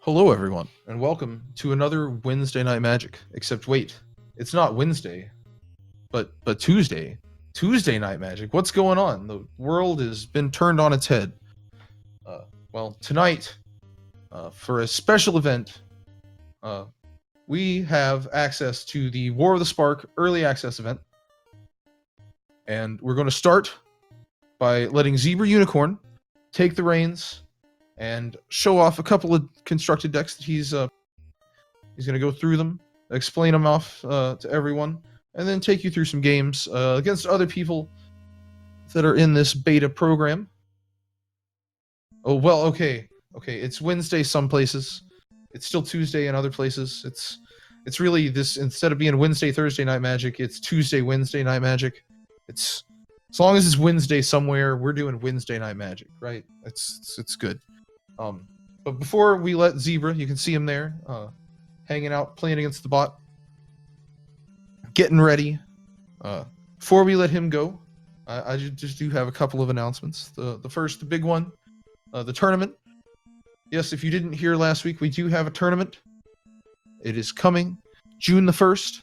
Hello, everyone, and welcome to another Wednesday Night Magic. Except, wait, it's not Wednesday, but Tuesday. Tuesday Night Magic. What's going on? The world has been turned on its head. Uh, Tonight, for a special event, uh, we have access to the War of the Spark early access event, and we're going to start by letting Zebra Unicorn take the reins and show off a couple of constructed decks that he's going to go through them, explain them off to everyone, and then take you through some games against other people that are in this beta program. Oh, well, okay. It's Wednesday some places. It's still Tuesday in other places. It's really this, instead of being Wednesday, Thursday Night Magic, it's Tuesday, Wednesday Night Magic. It's, as long as it's Wednesday somewhere, we're doing Wednesday Night Magic, right? It's good. But before we let Zebra, you can see him there, hanging out, playing against the bot, getting ready. Before we let him go, I just do have a couple of announcements. The first, the big one, the tournament. Yes, if you didn't hear last week, we do have a tournament. It is coming June the 1st.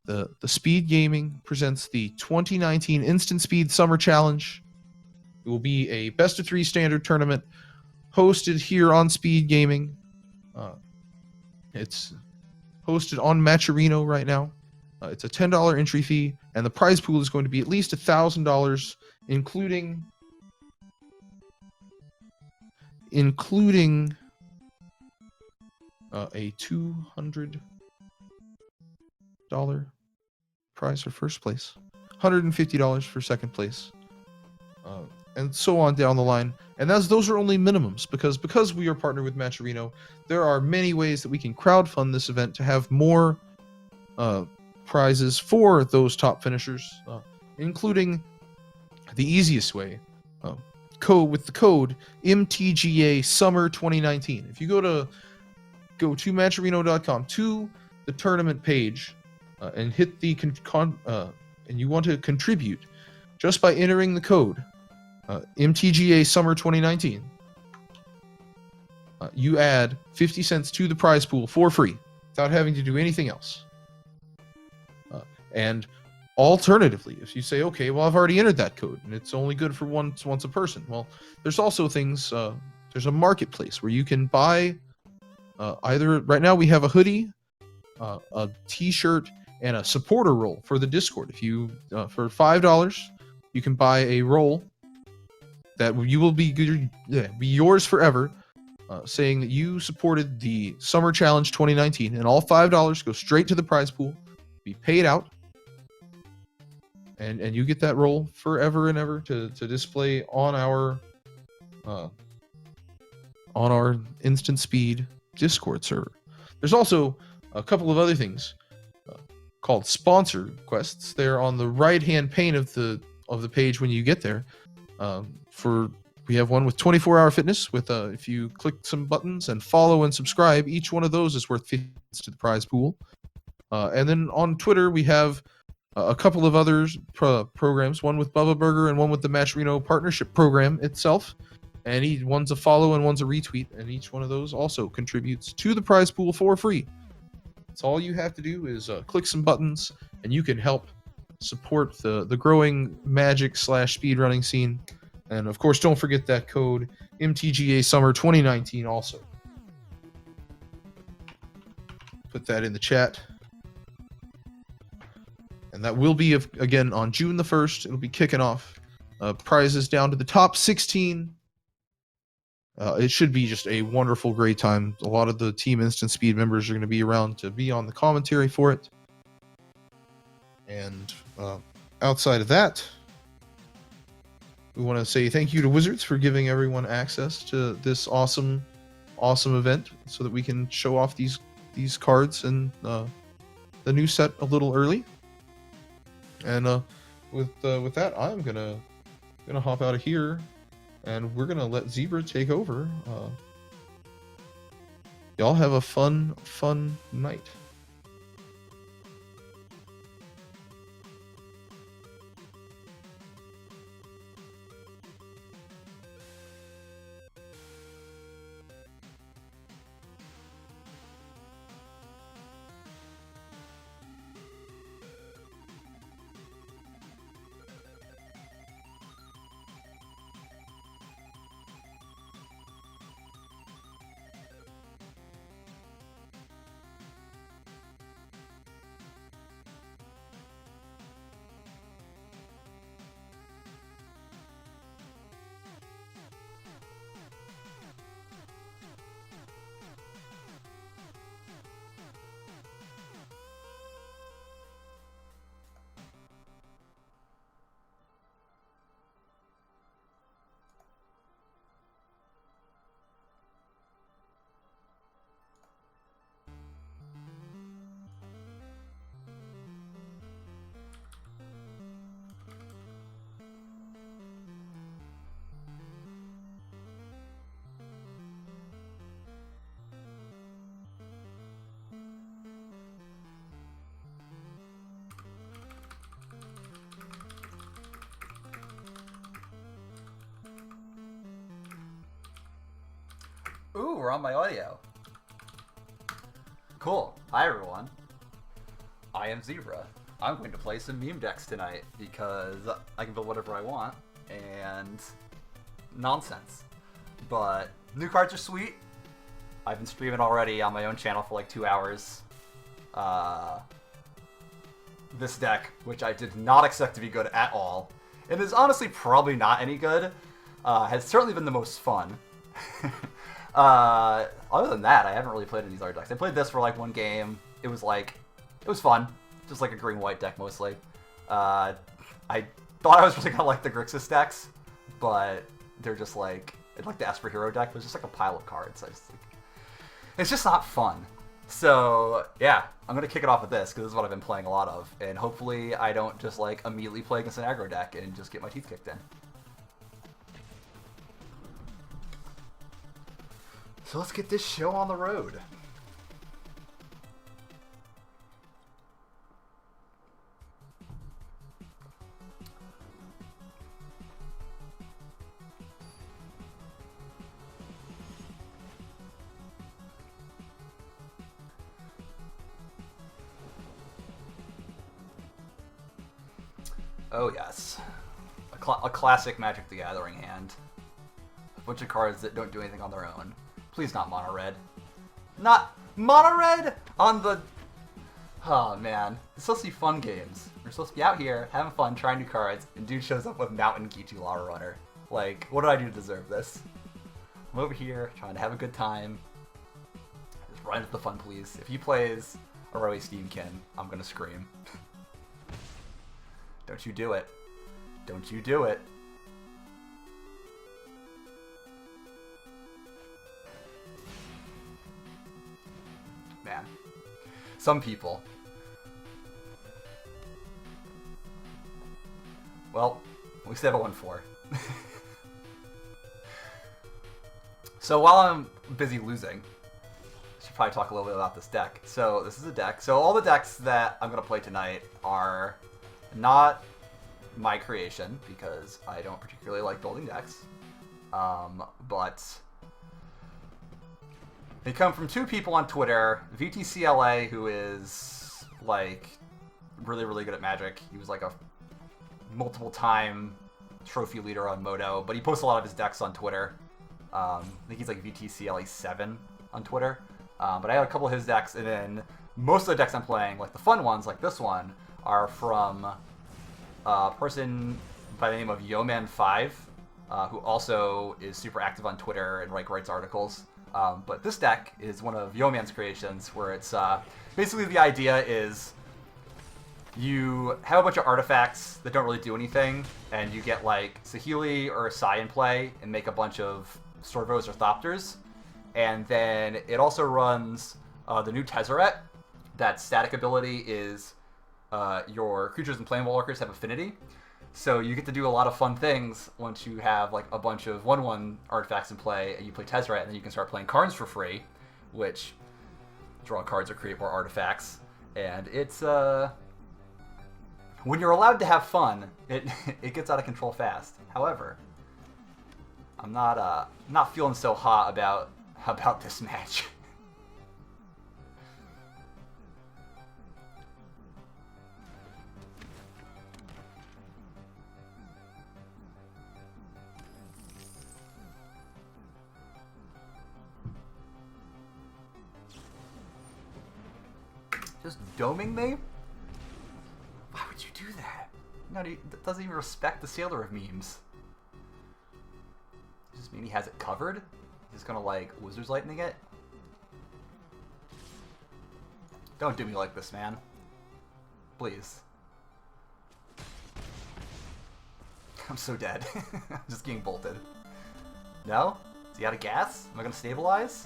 The Speed Gaming presents the 2019 Instant Speed Summer Challenge. It will be a best of 3 standard tournament hosted here on Speed Gaming. It's hosted on Matcherino right now. It's a $10 entry fee, and the prize pool is going to be at least $1,000, including a $200 prize for first place, $150 for second place, and so on down the line. And those are only minimums, because we are partnered with Matcherino, there are many ways that we can crowdfund this event to have more prizes for those top finishers, including the easiest way, with the code MTGA Summer 2019. If you go to Matcherino.com to the tournament page and hit the and you want to contribute just by entering the code MTGA Summer 2019, you add 50 cents to the prize pool for free without having to do anything else. And alternatively, if you say, okay, well, I've already entered that code and it's only good for once a person, well, there's also things, there's a marketplace where you can buy either, right now we have a hoodie, a t-shirt, and a supporter roll for the Discord. If you, for $5, you can buy a roll that you will be yours forever, saying that you supported the Summer Challenge 2019, and all $5 go straight to the prize pool, be paid out, and you get that roll forever and ever to display on our Instant Speed Discord server. There's also a couple of other things called sponsor quests. They're on the right-hand pane of the page when you get there. We have one with 24-hour fitness. With if you click some buttons and follow and subscribe, each one of those is worth 50 cents to the prize pool. And then on Twitter we have a couple of other programs. One with Bubba Burger and one with the Matcherino partnership program itself. And one's a follow and one's a retweet, and each one of those also contributes to the prize pool for free. That's all you have to do is click some buttons, and you can help support the growing Magic / speedrunning scene. And of course, don't forget that code MTGA Summer 2019 also. Put that in the chat. And that will be, again, on June the 1st. It'll be kicking off. Prizes down to the top 16. It should be just a wonderful, great time. A lot of the Team Instant Speed members are going to be around to be on the commentary for it. And outside of that, we want to say thank you to Wizards for giving everyone access to this awesome event, so that we can show off these cards and the new set a little early. And with that, I'm gonna hop out of here, and we're gonna let Zebra take over. Y'all have a fun night. Ooh, we're on my audio. Cool. Hi, everyone. I am Zebra. I'm going to play some meme decks tonight because I can build whatever I want and nonsense. But new cards are sweet. I've been streaming already on my own channel for like 2 hours. This deck, which I did not expect to be good at all, and is honestly probably not any good, has certainly been the most fun. Other than that, I haven't really played any of these other decks. I played this for like one game. It was fun. Just like a green-white deck mostly. I thought I was really gonna like the Grixis decks, but they're just like the Esper Hero deck was just like a pile of cards. It's just not fun. So yeah, I'm gonna kick it off with this because this is what I've been playing a lot of, and hopefully I don't just like immediately play against an aggro deck and just get my teeth kicked in. So let's get this show on the road. Oh yes, a classic Magic the Gathering hand. A bunch of cards that don't do anything on their own. Please not mono red. Not mono red on the... Oh man, it's supposed to be fun games. We're supposed to be out here having fun, trying new cards, and dude shows up with Mountain Gitu Lava Runner. Like, what did I do to deserve this? I'm over here trying to have a good time. Just run into the fun, please. If he plays Aroe Steamkin, I'm gonna scream. Don't you do it. Don't you do it. Man. Some people. Well, we still have a 1-4. So while I'm busy losing, I should probably talk a little bit about this deck. So this is a deck. So all the decks that I'm going to play tonight are not my creation because I don't particularly like building decks, but they come from two people on Twitter. VTCLA, who is like really, really good at Magic. He was like a multiple-time trophy leader on Moto, but he posts a lot of his decks on Twitter. I think he's like VTCLA7 on Twitter. But I have a couple of his decks, and then most of the decks I'm playing, like the fun ones, like this one, are from a person by the name of Yeoman5, who also is super active on Twitter and writes articles. But this deck is one of Yeoman's creations, where it's basically the idea is you have a bunch of artifacts that don't really do anything, and you get like Saheeli or Sai in play and make a bunch of Sorvos or Thopters. And then it also runs the new Tezzeret. That static ability is your creatures and planeswalkers have affinity. So you get to do a lot of fun things once you have like a bunch of 1/1 artifacts in play and you play Tezzeret, and then you can start playing cards for free, which draw cards or create more artifacts. And it's when you're allowed to have fun, it gets out of control fast. However, I'm not feeling so hot about this match. Just doming me? Why would you do that? No, he doesn't even respect the Sailor of memes. Does this mean he has it covered? He's gonna like Wizard's Lightning it? Don't do me like this, man. Please. I'm so dead. I'm just getting bolted. No? Is he out of gas? Am I gonna stabilize?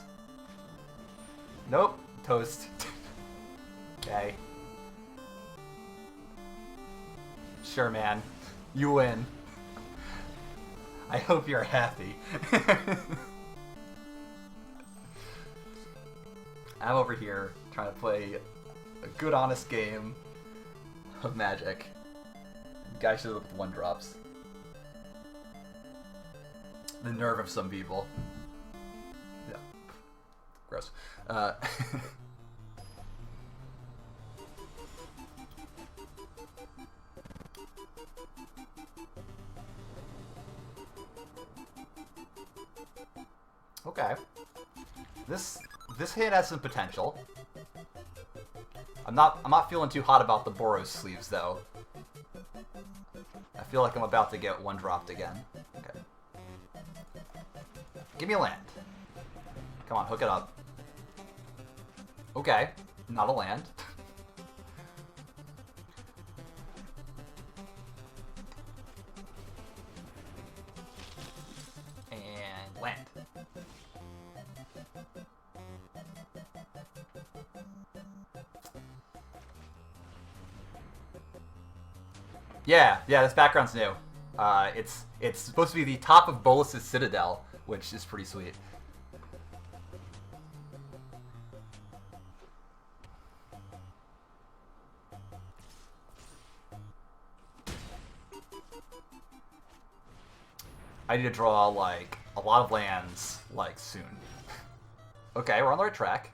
Nope. Toast. Okay. Sure, man. You win. I hope you're happy. I'm over here trying to play a good, honest game of Magic. You guys should have with 1-drops. The nerve of some people. Yeah. Gross. Okay. This hand has some potential. I'm not feeling too hot about the Boros sleeves though. I feel like I'm about to get one dropped again. Okay. Give me a land. Come on, hook it up. Okay, not a land. And land. Yeah, this background's new. It's supposed to be the top of Bolas's Citadel, which is pretty sweet. I need to draw, like, a lot of lands, like, soon. Okay, we're on the right track.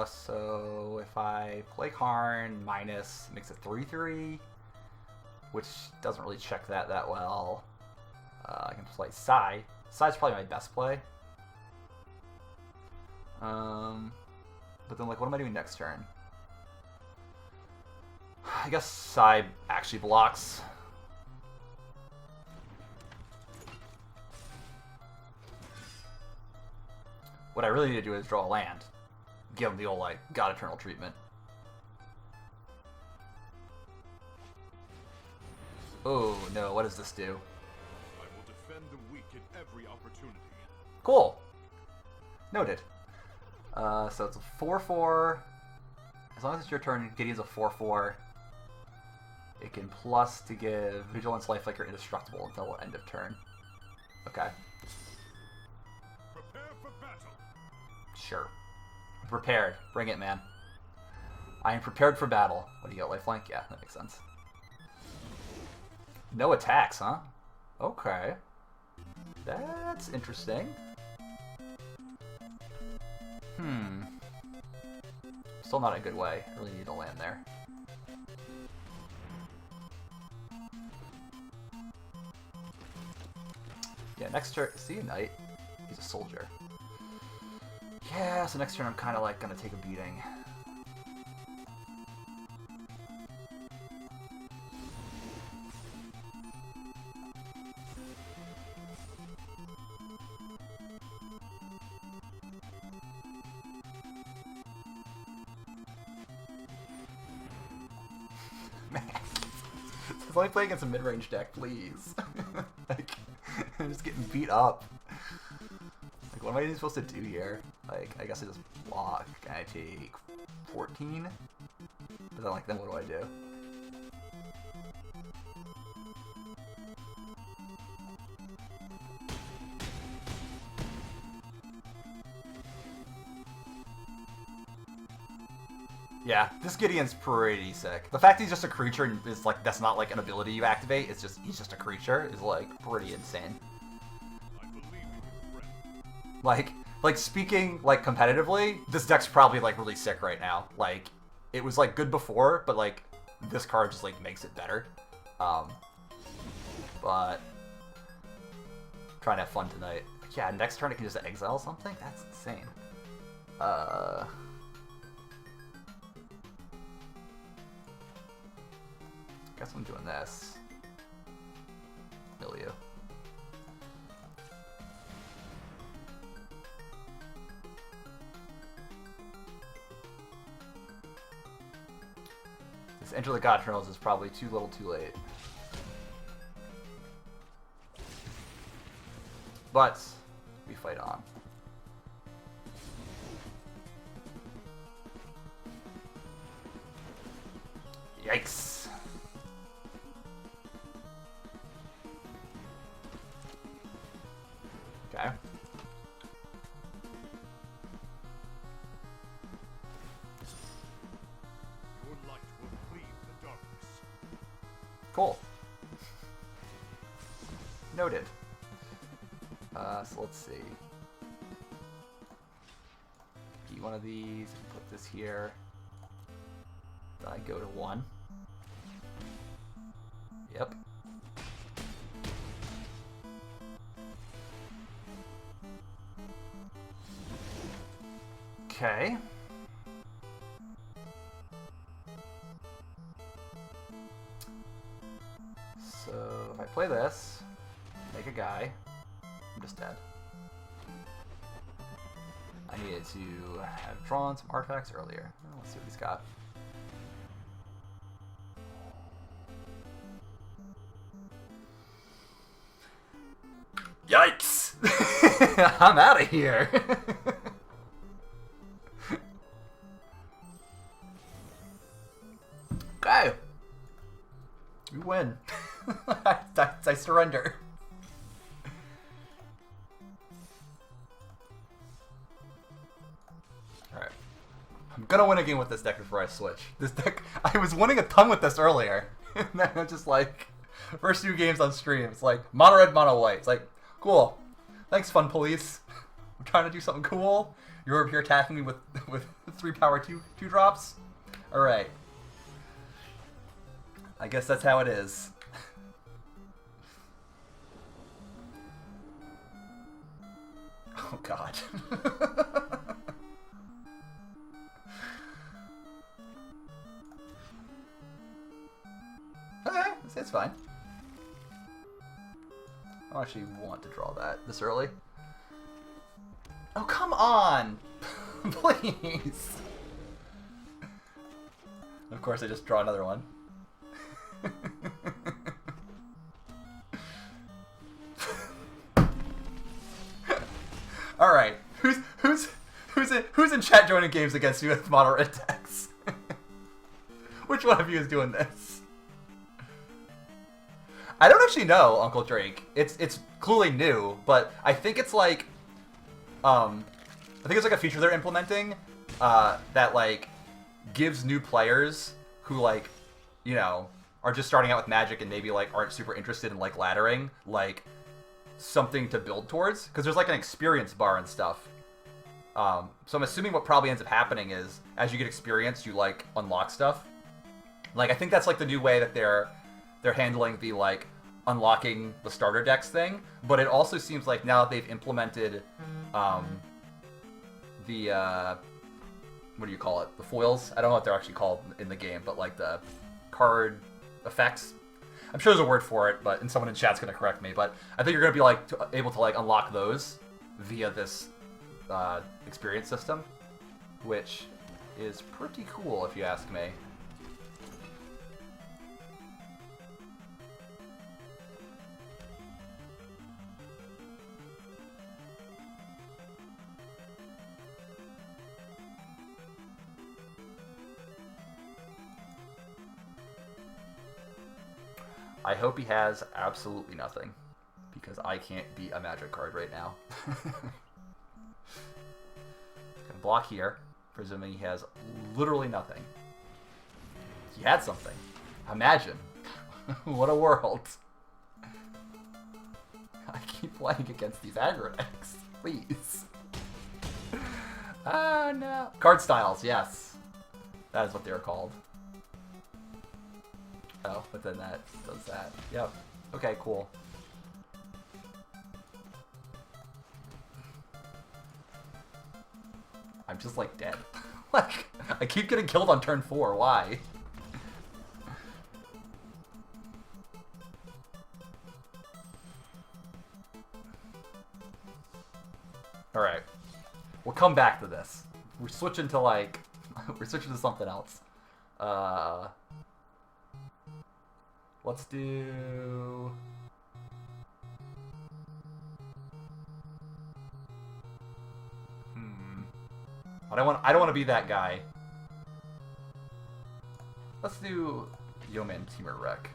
So if I play Karn minus, makes it 3/3, which doesn't really check that well. I can play Sai. Sai's probably my best play. But then, like, what am I doing next turn? I guess Sai actually blocks. What I really need to do is draw a land. Give him the old, like, God Eternal treatment. Oh, no, what does this do? I will defend the weak at every opportunity. Cool. Noted. So it's a 4/4. As long as it's your turn, Gideon's a 4/4. It can plus to give Vigilance lifelink or indestructible until end of turn. Okay. Prepare for battle. Sure. Prepared. Bring it, man. I am prepared for battle. What do you got, lifelink? Yeah, that makes sense. No attacks, huh? Okay. That's interesting. Still not a good way. Really need to land there. Yeah, next turn. See, Knight. He's a soldier. Yeah, so next turn I'm kind of like gonna take a beating. Man, it's only playing against a mid-range deck, please. Like, I'm just getting beat up. Like, what am I even supposed to do here? Like, I guess I just block and I take 14? But then, like, then what do I do? Yeah, this Gideon's pretty sick. The fact he's just a creature and is like, that's not like an ability you activate, it's just, he's just a creature, is like pretty insane. I believe in you, friend. Like speaking like competitively, this deck's probably like really sick right now. Like, it was like good before, but like this card just like makes it better. But trying to have fun tonight. Yeah, next turn I can just exile something? That's insane. Guess I'm doing this. Milieu. This Enter the God Eternals is probably too little too late. But we fight on. Yikes. Okay. Your light will cleave the darkness. Cool. Noted. So let's see. Get one of these, put this here. Then I go to 1. Yep. Okay. So if I play this, make a guy, I'm just dead. I needed to have drawn some artifacts earlier. Well, let's see what he's got. Yikes! I'm out of here. Okay. We win. I surrender. Alright. I'm gonna win a game with this deck before I switch. This deck, I was winning a ton with this earlier. And then I'm just like, first 2 games on stream, it's like, mono red, mono white. It's like, cool. Thanks, Fun Police. I'm trying to do something cool. You're over here attacking me with 3 power 2 drops. Alright. I guess that's how it is. Oh god. Okay, it's fine. I don't actually want to draw that this early. Oh, come on! Please! Of course, I just draw another one. All right, who's in chat joining games against me with mono red decks? Which one of you is doing this? I don't actually know, Uncle Drake. It's clearly new, but I think it's like, I think it's like a feature they're implementing that like gives new players who like, you know, are just starting out with Magic and maybe like aren't super interested in like laddering, like something to build towards, because there's like an experience bar and stuff. So I'm assuming what probably ends up happening is as you get experience, you like unlock stuff. Like I think that's like the new way that they're handling the like unlocking the starter decks thing. But it also seems like now that they've implemented the what do you call it? The foils? I don't know what they're actually called in the game, but like the card effects. I'm sure there's a word for it, but and someone in chat's gonna correct me. But I think you're gonna be like able to like unlock those via this experience system, which is pretty cool if you ask me. I hope he has absolutely nothing, because I can't beat a Magic card right now. Gonna block here, presuming he has literally nothing. He had something. Imagine. What a world. I keep playing against these aggro decks. Please. Ah, no. Card styles, yes. That is what they're called. Oh, but then that does that. Yep. Okay, cool. I'm just like dead. Like, I keep getting killed on turn 4. Why? Alright. We'll come back to this. We're switching to like... we're switching to something else. Let's do... I don't want to be that guy. Let's do Yeoman Teamer Wreck.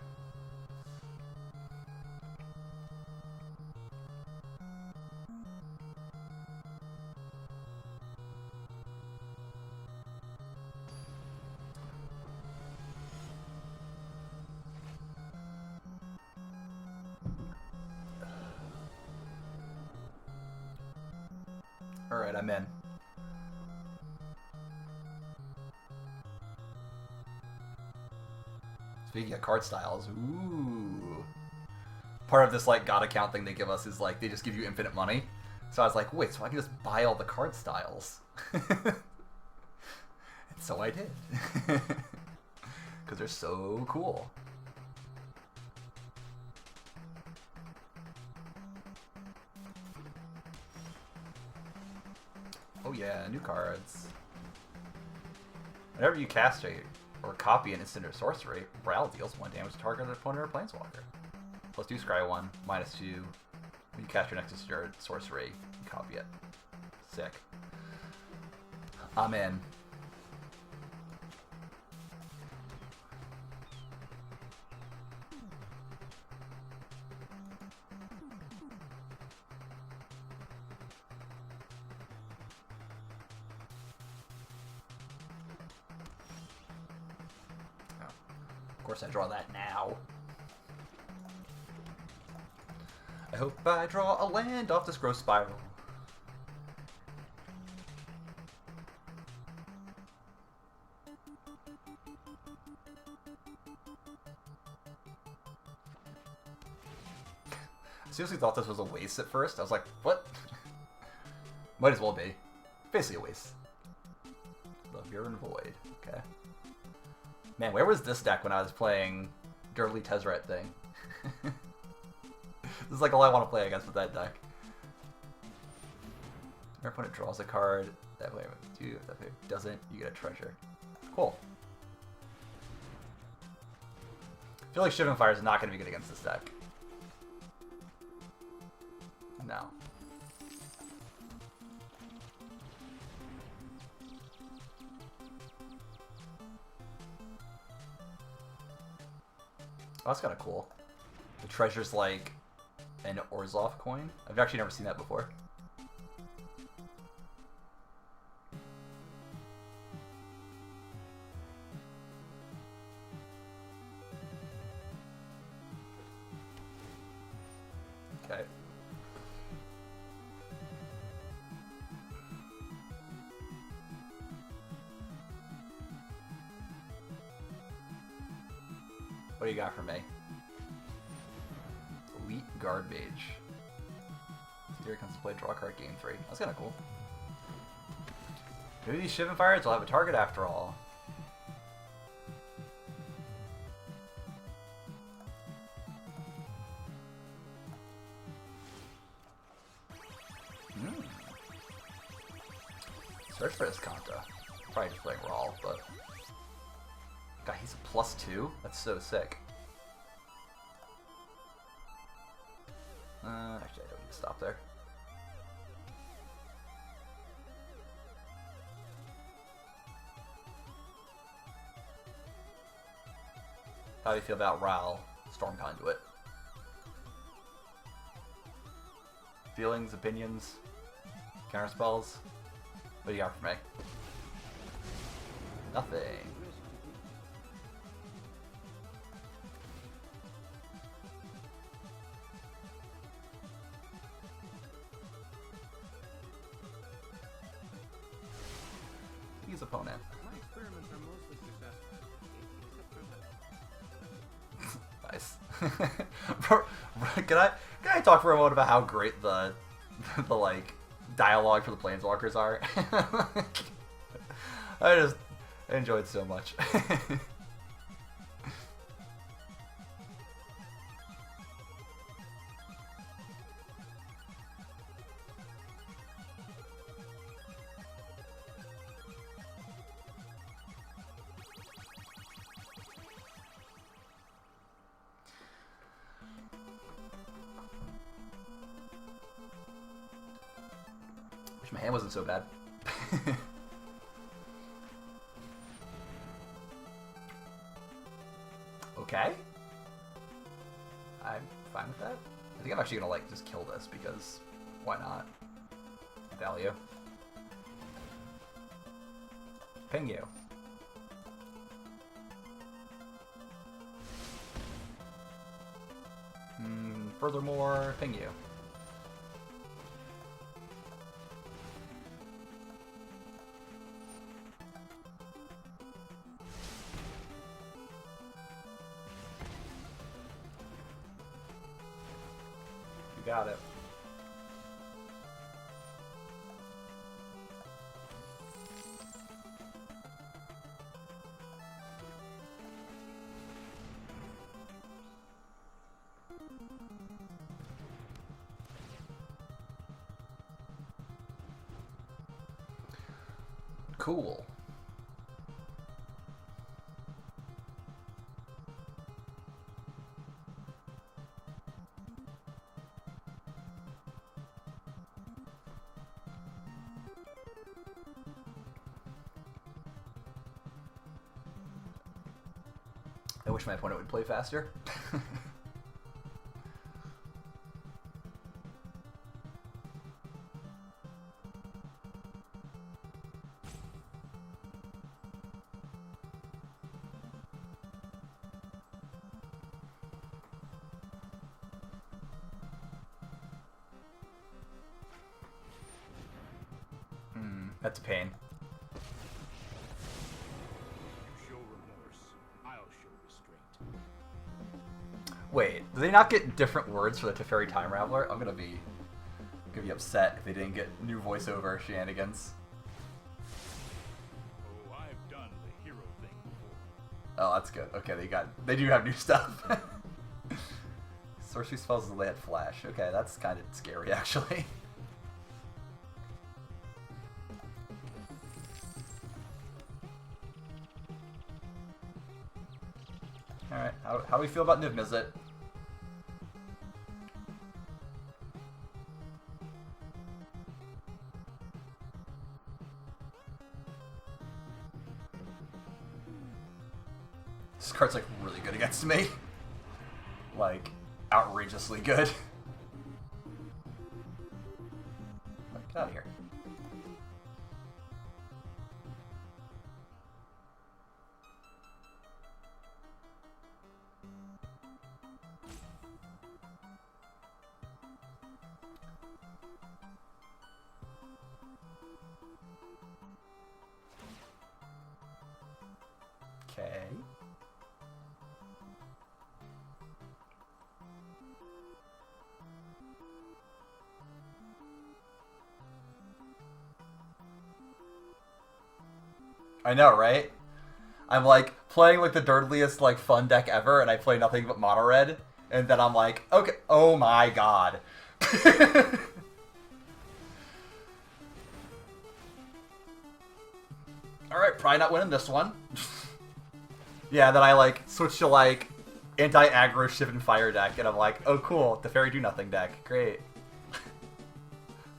Alright, I'm in. Speaking of card styles, ooh. Part of this like God account thing they give us is like they just give you infinite money. So I was like, wait, so I can just buy all the card styles. And so I did. Because they're so cool. Oh yeah, new cards. Whenever you cast or copy an instant or sorcery, Ral deals 1 damage to target opponent or planeswalker. Plus 2 scry 1, minus 2. When you cast your next instant or sorcery, you copy it. Sick. I'm in. Of course I draw that now. I hope I draw a land off this growth spiral. I seriously thought this was a waste at first. I was like, what? Might as well be. Basically a waste. The Mirror and Void. Okay. Man, where was this deck when I was playing Dirtly Tezzeret thing? This is like all I want to play, I guess, with that deck. Your opponent draws a card. That way, if that player doesn't, you get a treasure. Cool. I feel like Shivan Fire is not going to be good against this deck. No. Oh, that's kind of cool. The treasure's like an Orzhov coin. I've actually never seen that before. Okay. What do you got for me? Elite Guard Mage. Here comes to play, draw a card, game 3. That's kind of cool. Maybe these Shivan Fires will have a target after all. Search for this Kanta. Probably just playing Raw, but... God, he's a +2? That's so sick. Actually, I don't need to stop there. How do you feel about Ral, Storm Conduit? Feelings, opinions, counterspells? What do you got for me? Nothing. His opponent. My experiments are mostly successful. Nice. Can I talk for a moment about how great the like dialogue for the Planeswalkers are? I just enjoyed it so much. Wish my hand wasn't so bad. Okay. I'm fine with that. I think I'm actually gonna like just kill this because why not? Value. Ping you. Furthermore, ping you. got it. Cool. I wish my opponent would play faster. That's a pain. You show remorse, I'll show restraint. Wait, do they not get different words for the Teferi Time Raveler? I'm gonna be upset if they didn't get new voiceover shenanigans. Oh, I've done the hero thing before. Oh, that's good. Okay, they do have new stuff. Sorcery spells delay at flash. Okay, that's kind of scary actually. Alright, how do we feel about Niv Mizzet? This card's like really good against me. Like, outrageously good. Get out of here. Okay. I know, right? I'm like playing like the dirtiest like fun deck ever, and I play nothing but mono red, and then I'm like, okay, oh my god. Alright, probably not winning this one. Yeah, then I like switch to like anti-aggro shift and fire deck, and I'm like, oh cool, the fairy do nothing deck. Great.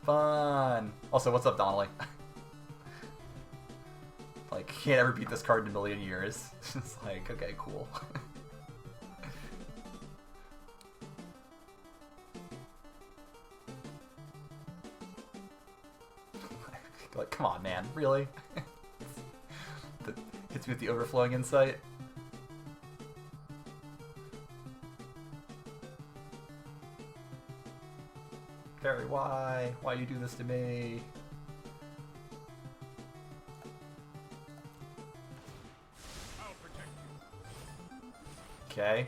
Fun. Also, what's up, Donnelly? Like, can't ever beat this card in a million years. It's like, okay, cool. Like, come on, man, really? Hits me with the overflowing insight. Fairy, why? Why you do this to me? I'll protect you. Okay.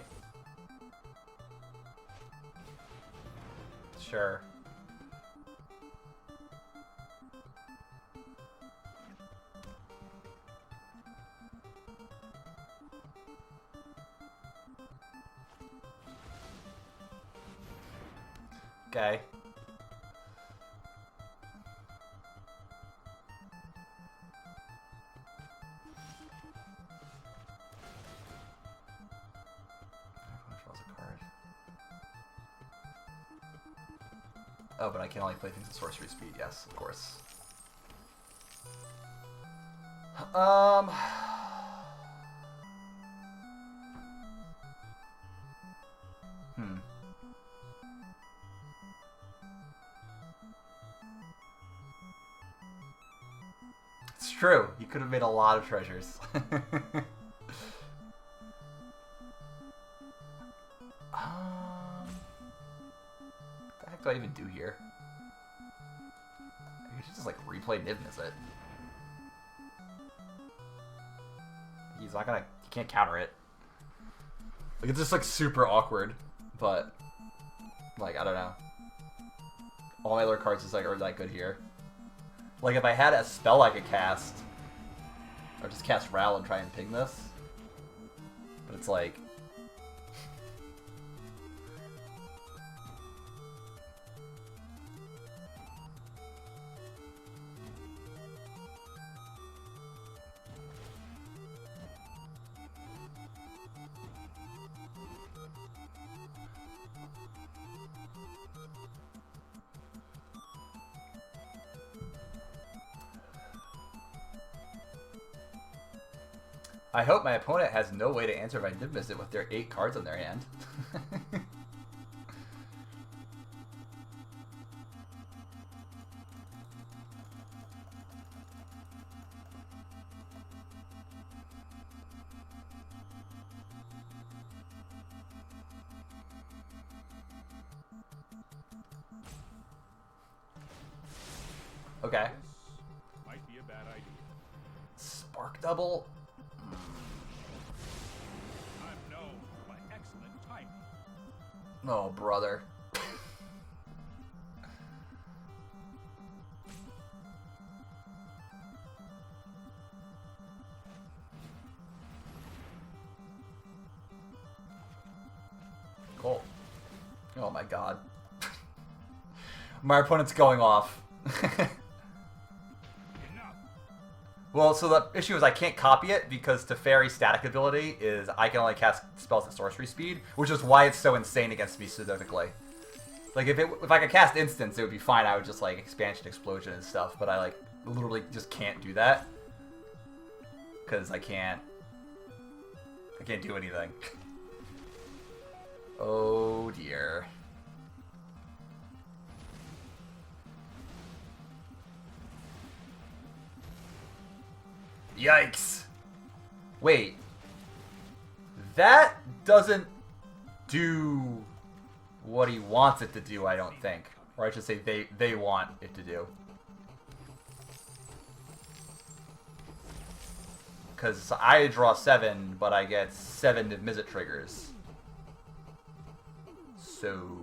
Sure. Okay. Oh, but I can only play things at sorcery speed. Yes, of course. It's true. You could have made a lot of treasures. What the heck do I even do here? I should just like replay Niv Mizzet. He's not gonna. He can't counter it. Like it's just like super awkward, but like I don't know. all my other cards just like are that good here. Like if I had a spell I could cast, or just cast Ral and try and ping this. But it's like, I hope my opponent has no way to answer if I did miss it with their 8 cards on their hand. Okay. This might be a bad idea. Spark double. I'm known for my excellent timing. Oh, brother. Cool. Oh my god. My opponent's going off. Enough. Well, so the issue is I can't copy it because Teferi's static ability is I can only cast spells at sorcery speed, which is why it's so insane against me specifically. Like if I could cast instants, it would be fine. I would just like expansion, explosion, and stuff. But I like literally just can't do that because I can't do anything. Oh dear. Yikes. Wait. That doesn't do what he wants it to do, I don't think. Or I should say they want it to do. Because I draw 7, but I get 7 Mizzet triggers. So...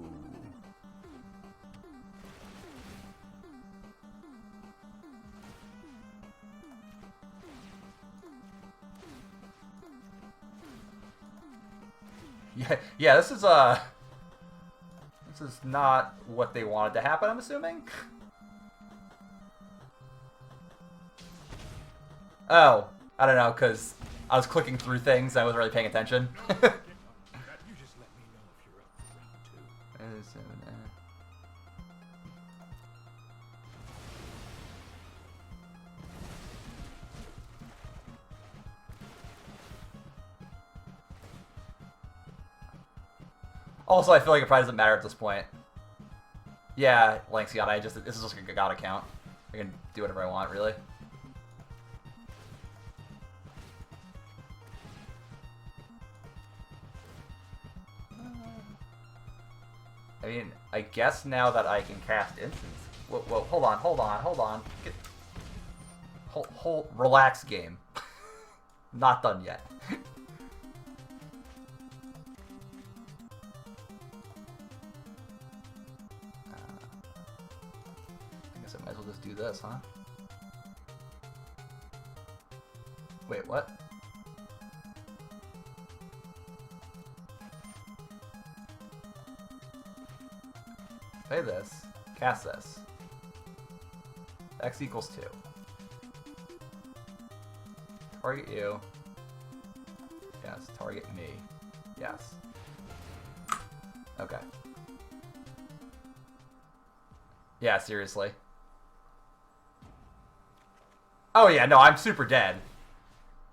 Yeah, this is not what they wanted to happen, I'm assuming. Oh, I don't know, because I was clicking through things and I wasn't really paying attention. You just let me know if you're up for round 2. Also, I feel like it probably doesn't matter at this point. Yeah, Lanxion, this is just a god account. I can do whatever I want, really. I mean, I guess now that I can cast instants. Whoa, hold on. Hold, relax, game. Not done yet. I guess I might as well just do this, huh? Wait, what? Play this. Cast this. X equals 2. Target you. Yes. Target me. Yes. Okay. Yeah, seriously. Oh yeah, no, I'm super dead.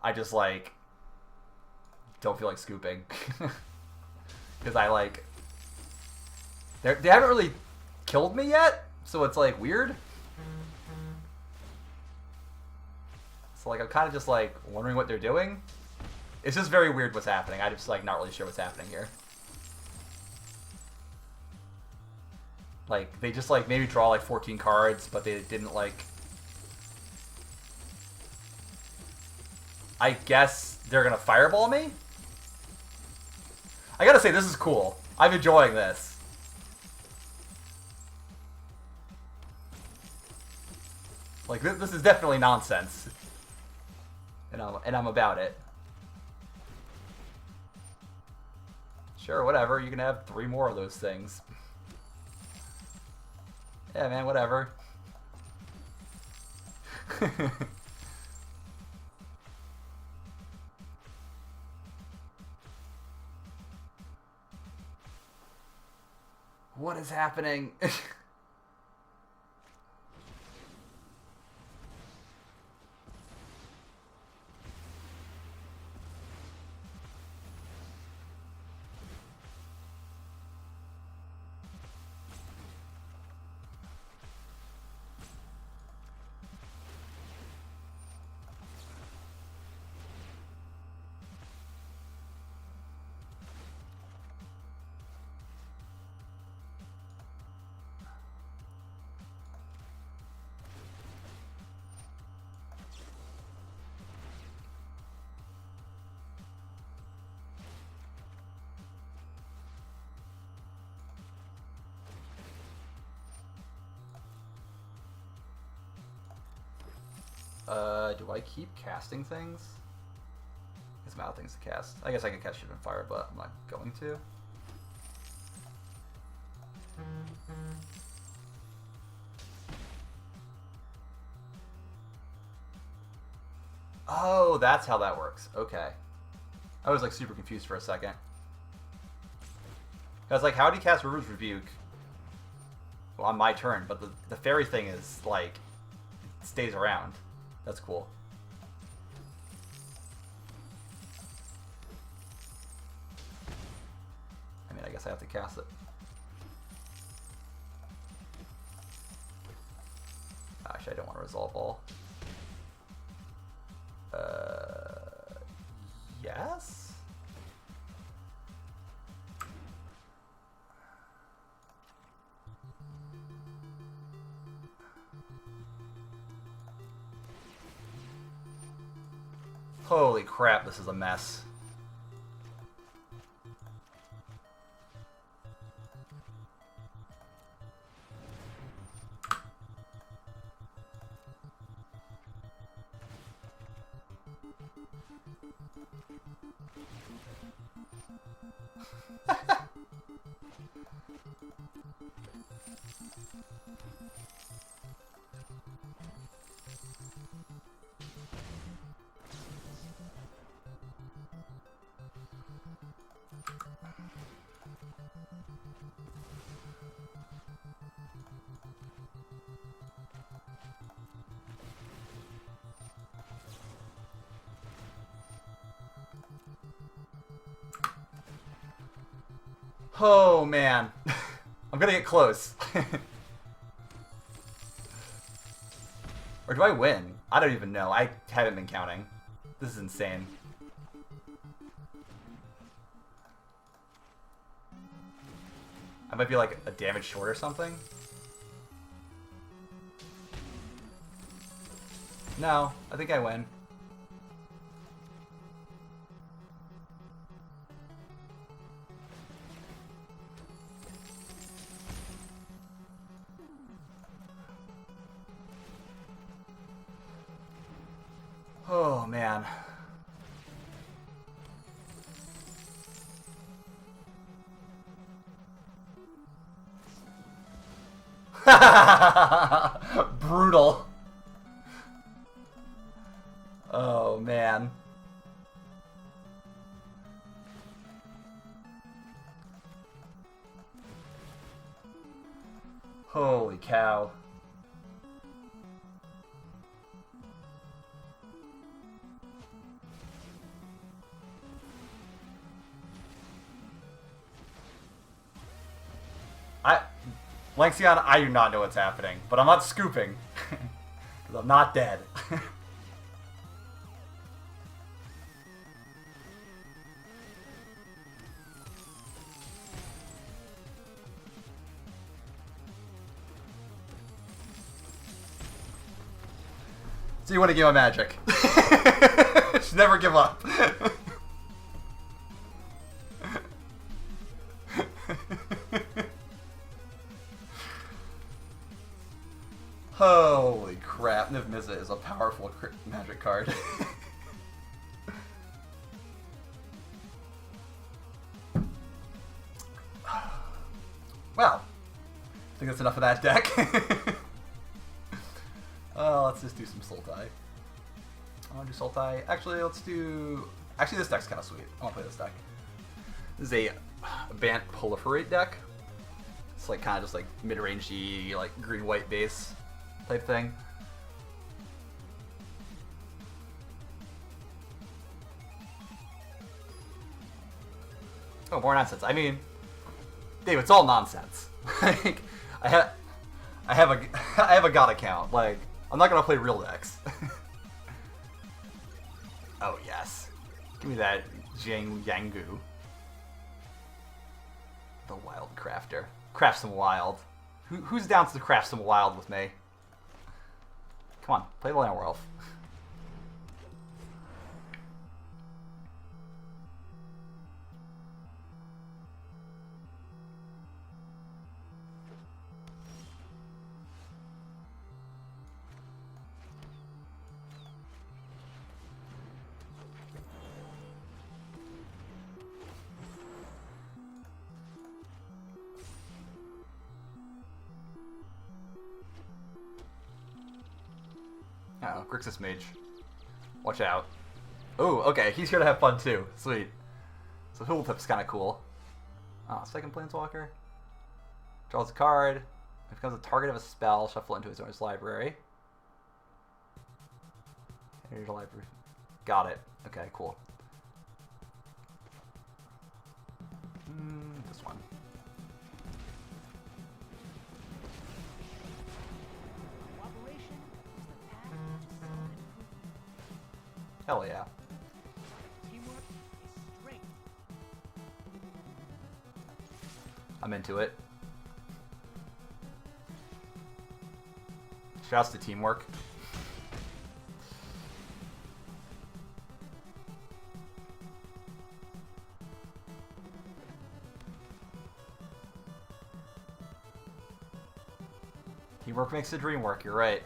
I just, like, don't feel like scooping. Because I, like... They haven't really killed me yet, so it's, like, weird. So, like, I'm kind of just, like, wondering what they're doing. It's just very weird what's happening. I'm just, like, not really sure what's happening here. Like, they just, like, maybe draw, like, 14 cards, but they didn't, like... I guess they're gonna fireball me? I gotta say, this is cool. I'm enjoying this. Like, this is definitely nonsense. And I'm about it. Sure, whatever. You can have 3 more of those things. Yeah, man, whatever. What is happening? Do I keep casting things? There's amount of things to cast. I guess I can cast Shivan Fire, but I'm not going to. Oh, that's how that works. Okay. I was like super confused for a second. I was like, how do you cast River's Rebuke? Well, on my turn, but the fairy thing is like, it stays around. That's cool. I mean, I guess I have to cast it. Actually, I don't want to resolve all. Yes? Holy crap, this is a mess. Oh man, I'm gonna get close. Or do I win? I don't even know. I haven't been counting. This is insane. I might be like a damage short or something. No, I think I win. Oh, man. Brutal. Oh, man. Holy cow. Lexion, I do not know what's happening, but I'm not scooping. Because I'm not dead. So you want to give a magic. Just never give up. Holy crap. crap, Niv Mizzet is a powerful Magic card. Well, I think that's enough of that deck. Let's just do some Sultai. I want to do Sultai. Actually, let's do... Actually, this deck's kind of sweet. I want to play this deck. This is a Bant Proliferate deck. It's like kind of just like mid-rangey, like green-white base type thing. Oh, more nonsense. I mean, Dave, it's all nonsense. Like, I have a God account. Like, I'm not gonna play real decks. Oh yes, give me that Jiang Yangu. The Wild Crafter. Craft some wild. Who's down to craft some wild with me? Come on, play the Land Werewolf. Uh-oh, Grixis Mage. Watch out. Oh, okay, he's here to have fun too. Sweet. So Hilltip's kind of cool. Oh, second Planeswalker. Draws a card. It becomes a target of a spell. Shuffle into his owner's library. Here's your library. Got it. Okay, cool. This one. Hell yeah. I'm into it. Shouts to teamwork. Teamwork makes the dream work, you're right.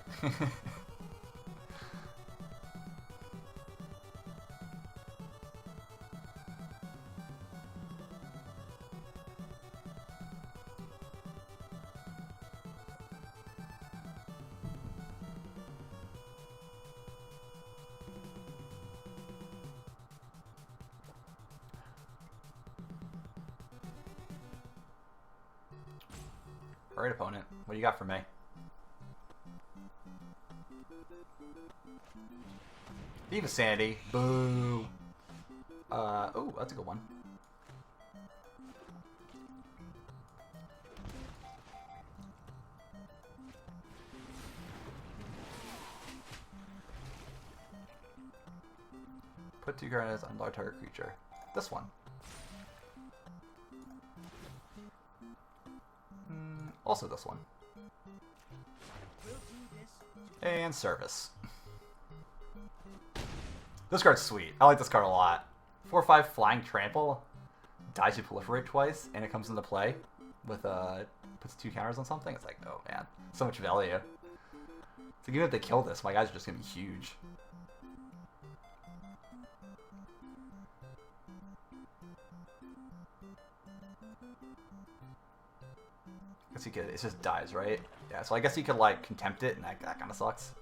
Alright, opponent. What do you got for me? Thief of Sanity. Boo. Oh, that's a good one. Put 2 cards on large target creature. This one. Also this one. And Service. This card's sweet. I like this card a lot. 4/5 Flying Trample. Dies to proliferate twice, and it comes into play with puts 2 counters on something. It's like, oh man, so much value. So even if they kill this, my guys are just gonna be huge. I guess he could. It just dies, right? Yeah. So I guess he could like contempt it, and that kind of sucks.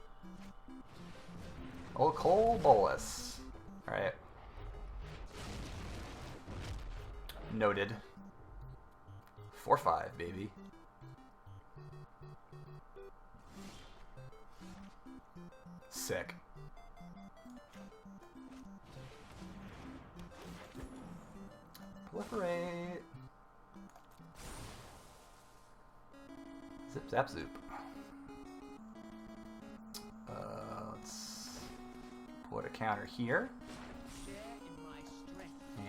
Oh, Cole Bolas. All right. Noted. 4/5, baby. Sick. Proliferate. Zip zap zoop. Let's put a counter here.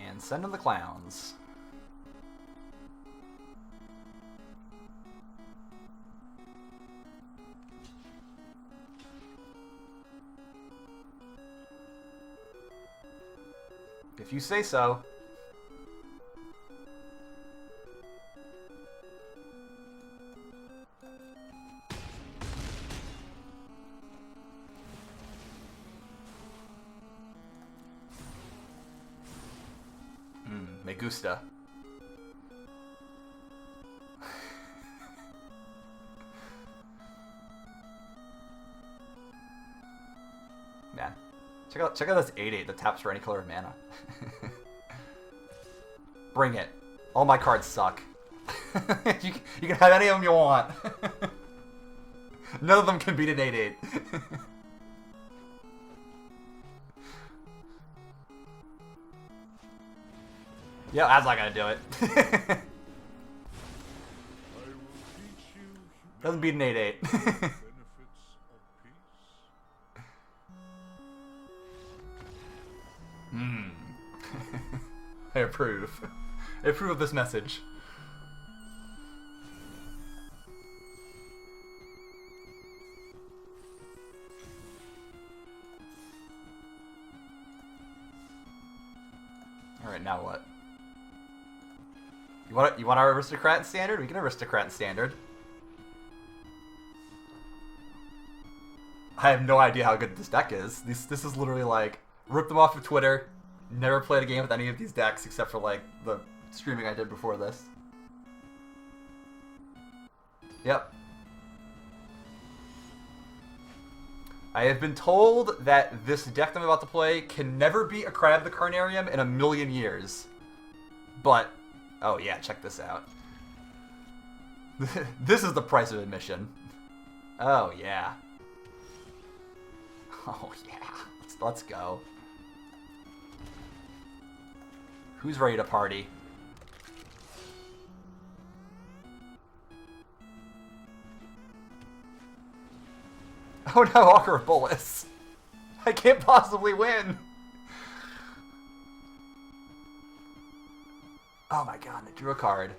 And send in the clowns. If you say so. gusta. Man, check out this 8/8 that taps for any color of mana. Bring it. All my cards suck. you can have any of them you want. None of them can beat an 8/8. Yeah, that's not gonna do it. Doesn't beat an 8/8. I approve. I approve of this message. Alright, now what? You want our aristocrat standard? We can aristocrat standard. I have no idea how good this deck is. This is literally like, rip them off of Twitter. Never played a game with any of these decks except for like the streaming I did before this. Yep. I have been told that this deck that I'm about to play can never beat a Crab the Carnarium in a million years. But, oh yeah, check this out. This is the price of admission. Oh yeah. Oh yeah. Let's go. Who's ready to party? Oh no, Awkward Bolus. I can't possibly win. Oh my god, I drew a card.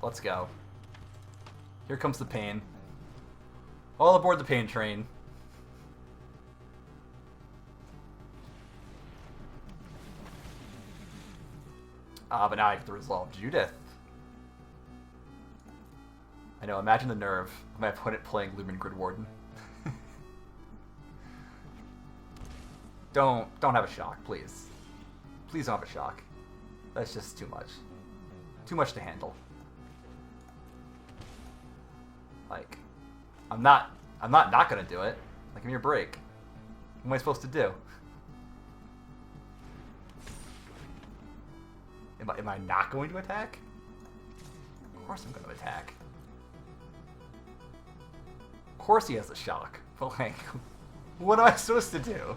Let's go. Here comes the pain. All aboard the pain train. But now I have to resolve Judith. I know, imagine the nerve of my opponent playing Lumen Grid Warden. Don't have a shock, please. Please don't have a shock. That's just too much. Too much to handle. Like, I'm not gonna do it. Like, give me a break. What am I supposed to do? Am I not going to attack? Of course I'm going to attack. Of course he has a shock. But like, what am I supposed to do?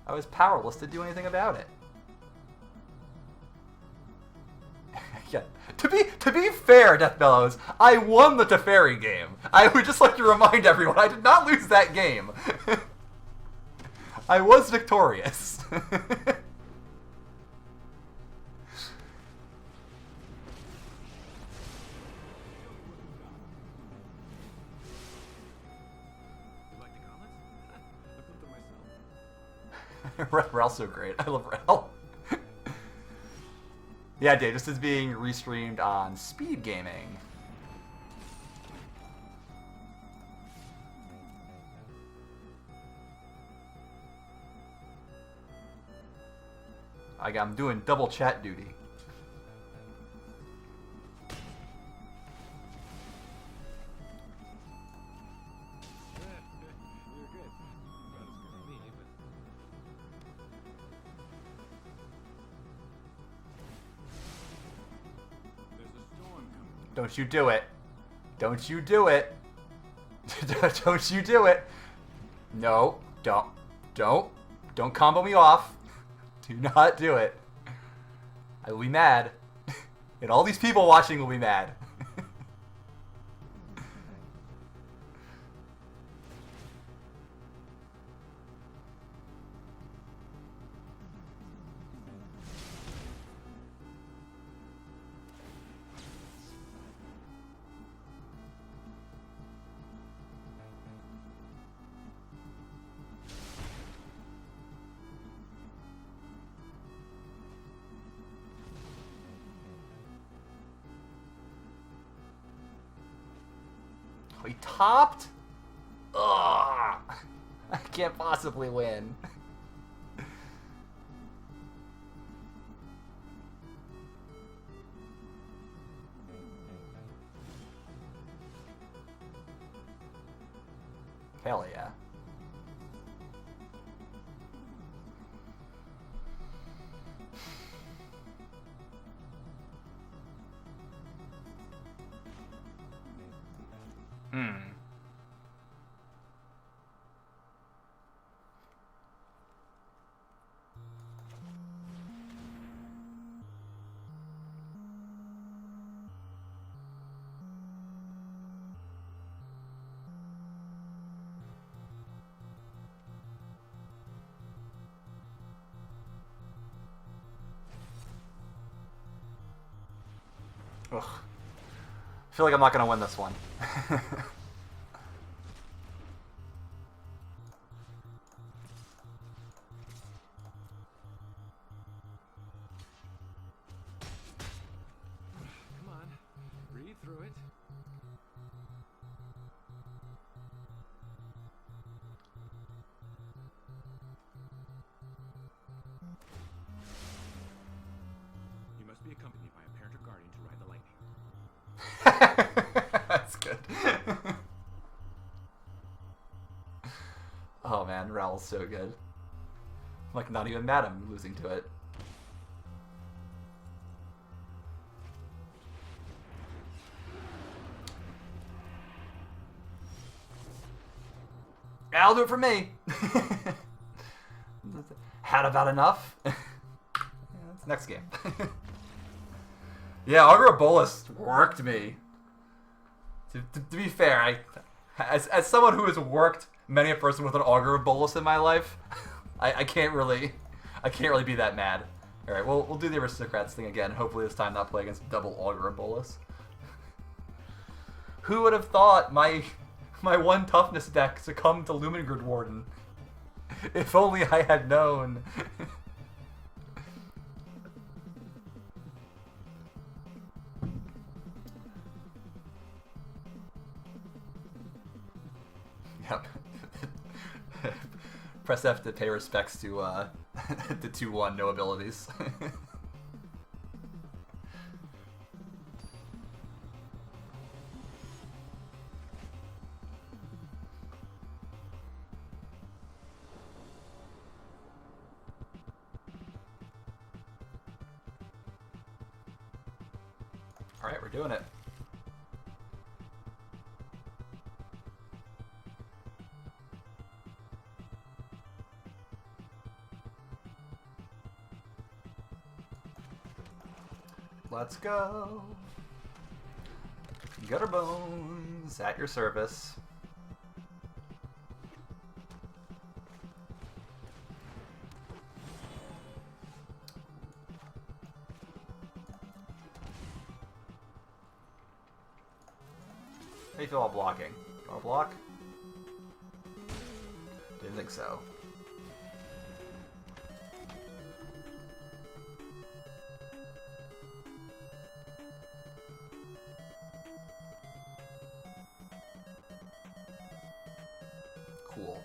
I was powerless to do anything about it. Yeah. To be fair, Death Bellows, I won the Teferi game. I would just like to remind everyone, I did not lose that game. I was victorious. Rel's so great. I love Rel. Yeah, Dave, this is being restreamed on Speed Gaming. I'm doing double chat duty. Don't you do it. Don't you do it. Don't you do it. No, don't combo me off. Do not do it. I will be mad. And all these people watching will be mad. He topped? Ugh! I can't possibly win. Hell yeah. Hmm. Ugh. I feel like I'm not gonna win this one. Come on, breathe through it. You must be accompanied by a parent or guardian to ride the lightning. That's good. Oh man, Rowell's so good. I'm like not even mad I'm losing to it. That'll do it for me. Had about enough. Yeah, that's next game. Yeah, Augur of Bolas worked me. To be fair, as someone who has worked many a person with an Augur of Bolas in my life, I can't really be that mad. All right, we'll do the aristocrats thing again. Hopefully this time not play against double Augur of Bolas. Who would have thought my one toughness deck succumbed to Lumengrid Warden? If only I had known. Yep. Press F to pay respects to the 2-1 no abilities. Alright, we're doing it. Let's go. Gutter Bones at your service. How do you feel about blocking? You want to block? Didn't think so. Cool.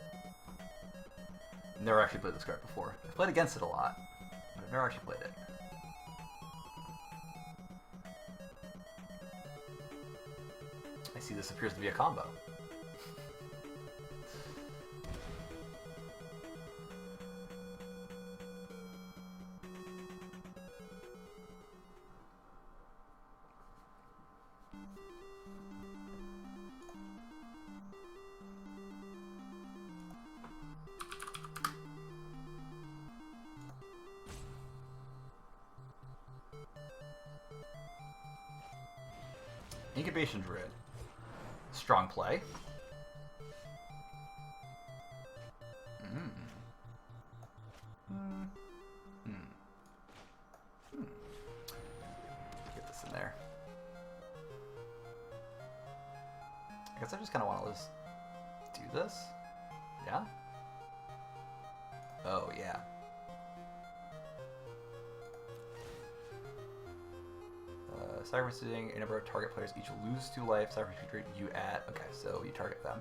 Never actually played this card before. I've played against it a lot, but I've never actually played it. I see this appears to be a combo. Incubation Druid. Strong play. Get this in there. I guess I just kind of want to just do this. Yeah? Oh, yeah. Sacrificing a number of target players each lose 2 life. Sacrifice creature you add. Okay, so you target them.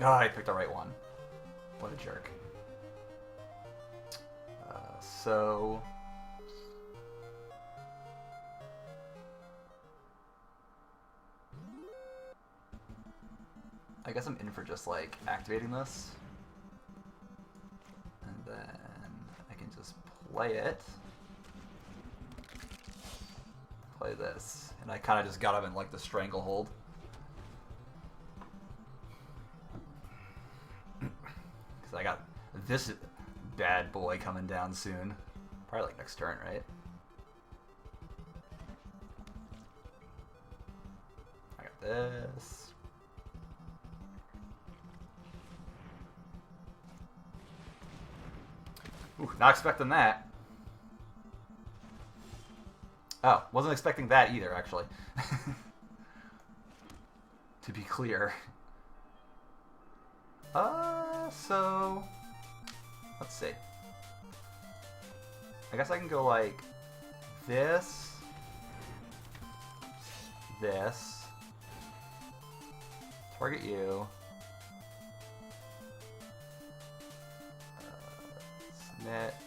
Oh, I picked the right one. What a jerk. So... I guess I'm in for just, like, activating this. And then I can just play it. Play this. And I kind of just got him in, like, the stranglehold. Because I got this bad boy coming down soon. Probably, like, next turn, right? I got this. Ooh, not expecting that. Oh, wasn't expecting that either, actually. To be clear. So... Let's see. I guess I can go like... This... This... Target you... Net,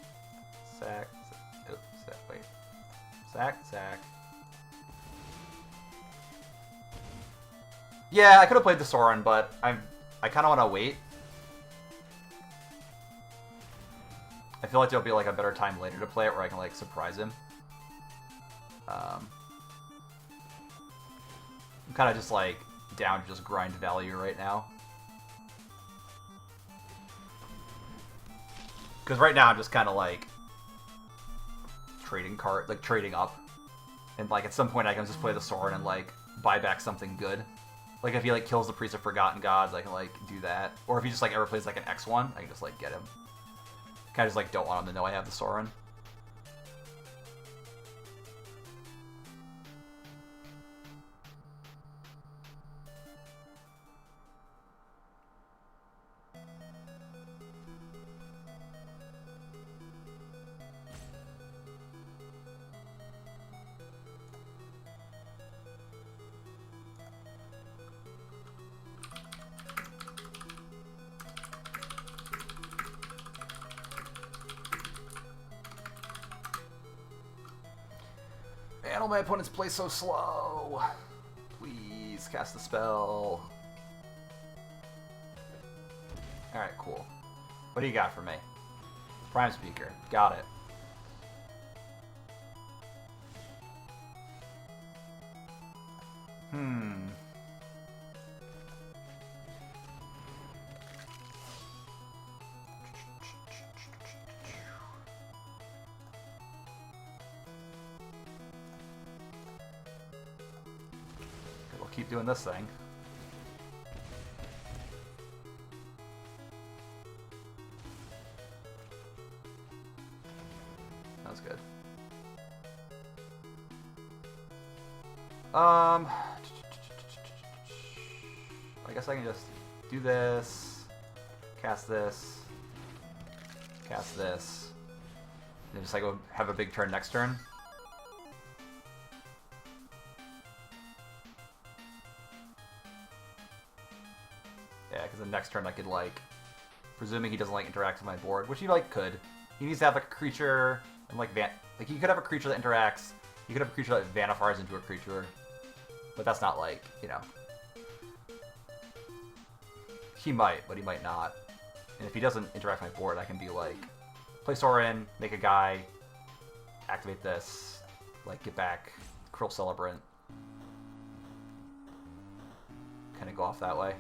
sack, oops, wait, sack. Yeah, I could have played the Sorin, but I kind of want to wait. I feel like there'll be like a better time later to play it where I can like surprise him. I'm kind of just like down to just grind value right now. Because right now I'm just kind of like trading trading up, and like at some point I can just play the Sorin and like buy back something good. Like if he like kills the Priest of Forgotten Gods, I can like do that. Or if he just like ever plays like an X1, I can just like get him. Kind of just like don't want him to know I have the Sorin. Man, all my opponents play so slow. Please cast the spell. Alright, cool. What do you got for me? Prime Speaker. Got it. Keep doing this thing. That was good. I guess I can just do this, cast this, and just like have a big turn next turn. Because the next turn I could, like, presuming he doesn't, like, interact with my board, which he, like, could. He needs to have, like, a creature, and, like, he could have a creature that interacts. He could have a creature that Vanifars into a creature. But that's not, like, you know. He might, but he might not. And if he doesn't interact with my board, I can be, like, play Sorin, make a guy, activate this, like, get back, Krill Celebrant. Kind of go off that way.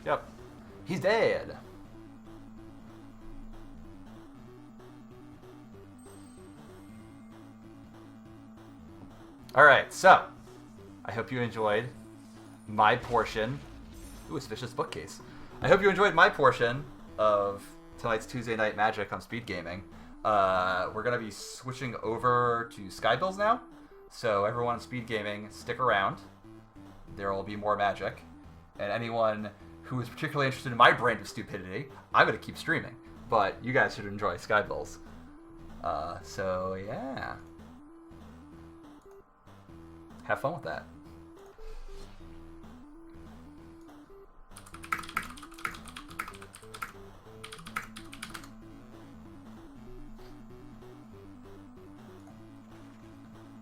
Yep. He's dead. Alright, so I hope you enjoyed my portion. Ooh, a suspicious bookcase. I hope you enjoyed my portion of tonight's Tuesday Night Magic on Speed Gaming. We're going to be switching over to Skybills now. So everyone on Speed Gaming, stick around. There will be more Magic. And anyone who is particularly interested in my brand of stupidity, I'm going to keep streaming. But you guys should enjoy Skybills. So yeah, have fun with that.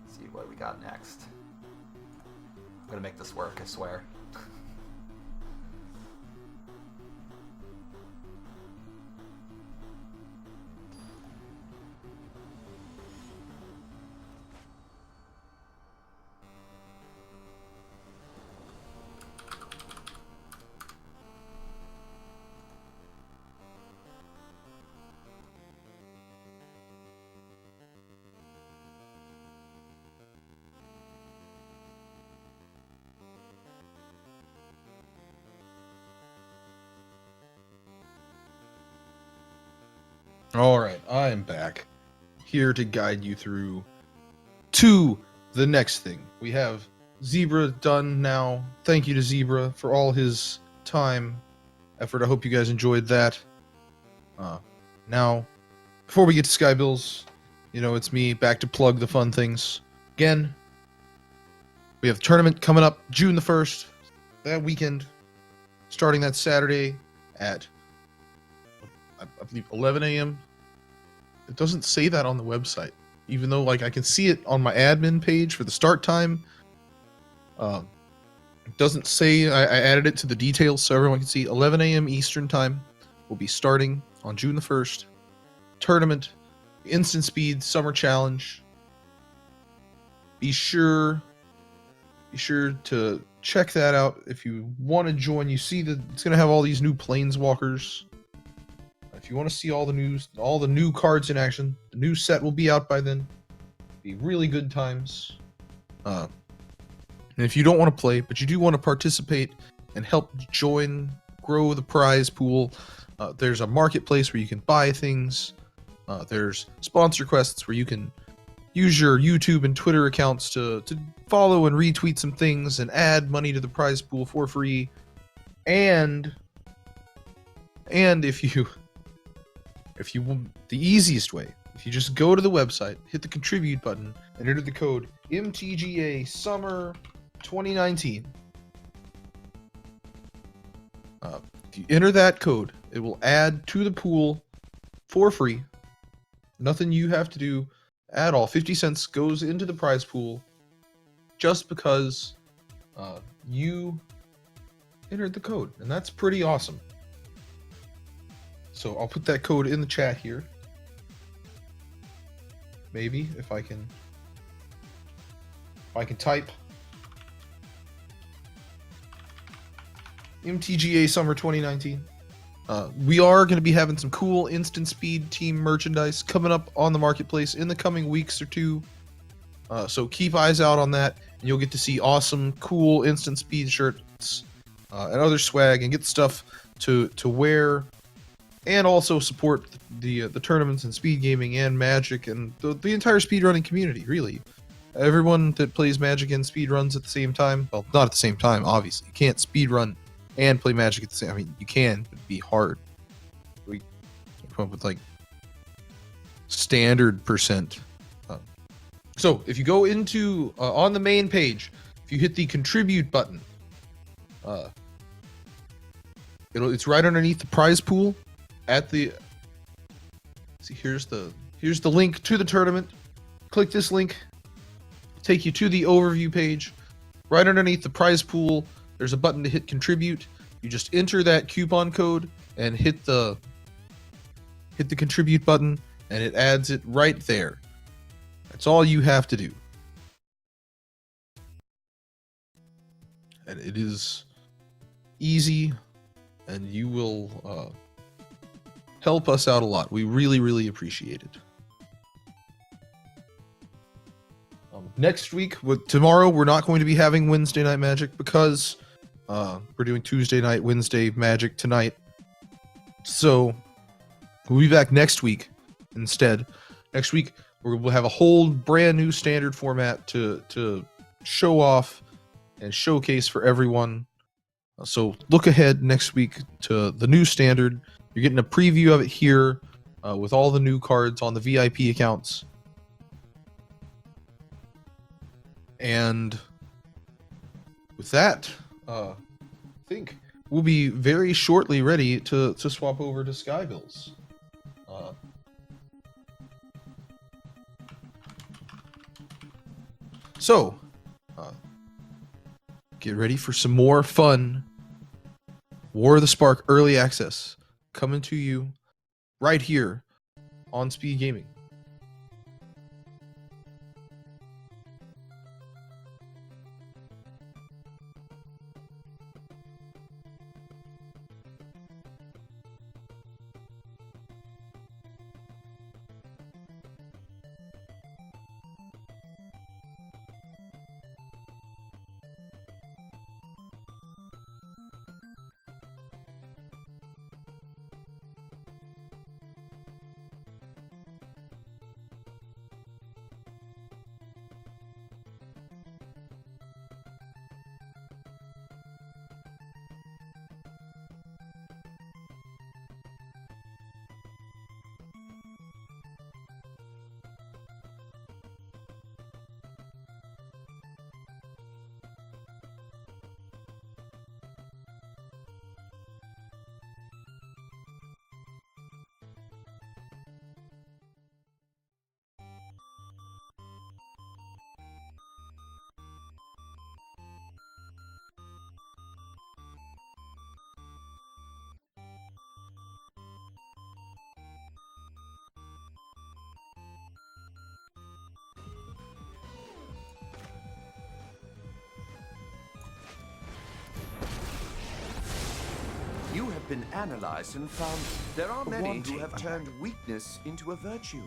See what we got next. I'm gonna make this work, I swear. All right, I am back here to guide you through to the next thing. We have Zebra done now. Thank you to Zebra for all his time, effort. I hope you guys enjoyed that. Now, before we get to Sky Bills, you know, it's me back to plug the fun things. Again, we have the tournament coming up June the 1st, that weekend, starting that Saturday at, I believe, 11 a.m. It doesn't say that on the website, even though like I can see it on my admin page for the start time. It doesn't say. I added it to the details so everyone can see. 11 a.m. Eastern time will be starting on June the 1st. Tournament, Instant Speed Summer Challenge. Be sure to check that out if you want to join. You see that it's going to have all these new Planeswalkers. If you want to see all the news, all the new cards in action, the new set will be out by then. Be really good times. And if you don't want to play, but you do want to participate and help join, grow the prize pool, there's a marketplace where you can buy things. There's sponsor quests where you can use your YouTube and Twitter accounts to follow and retweet some things and add money to the prize pool for free. And if you the easiest way, if you just go to the website, hit the contribute button, and enter the code MTGA Summer 2019. If you enter that code, it will add to the pool for free. Nothing you have to do at all. 50 cents goes into the prize pool just because you entered the code, and that's pretty awesome. So I'll put that code in the chat here. Maybe if I can type MTGA Summer 2019. We are going to be having some cool Instant Speed team merchandise coming up on the marketplace in the coming weeks or two. So keep eyes out on that, and you'll get to see awesome, cool Instant Speed shirts and other swag, and get stuff to wear, and also support the tournaments and speed gaming and Magic and the entire speedrunning community. Really, everyone that plays Magic and speedruns at the same time. Well, not at the same time, obviously. You can't speedrun and play Magic at the same. I mean, you can, but it'd be hard. We come up with like standard percent. So if you go into on the main page, if you hit the contribute button, it's right underneath the prize pool. At the here's the link to the tournament. Click this link, take you to the overview page. Right underneath the prize pool, there's a button to hit contribute. You just enter that coupon code and hit the contribute button, and it adds it right there. That's all you have to do. And it is easy, and you will help us out a lot. We really, really appreciate it. Next week, tomorrow, we're not going to be having Wednesday Night Magic because we're doing Tuesday night, Wednesday Magic tonight. So we'll be back next week instead. Next week, we'll have a whole brand new standard format to show off and showcase for everyone. So look ahead next week to the new standard. You're getting a preview of it here with all the new cards on the VIP accounts. And with that, I think we'll be very shortly ready to swap over to Skybills. So, get ready for some more fun War of the Spark early access coming to you right here on Speed Gaming. You have been analyzed and found there are many who have turned weakness into a virtue.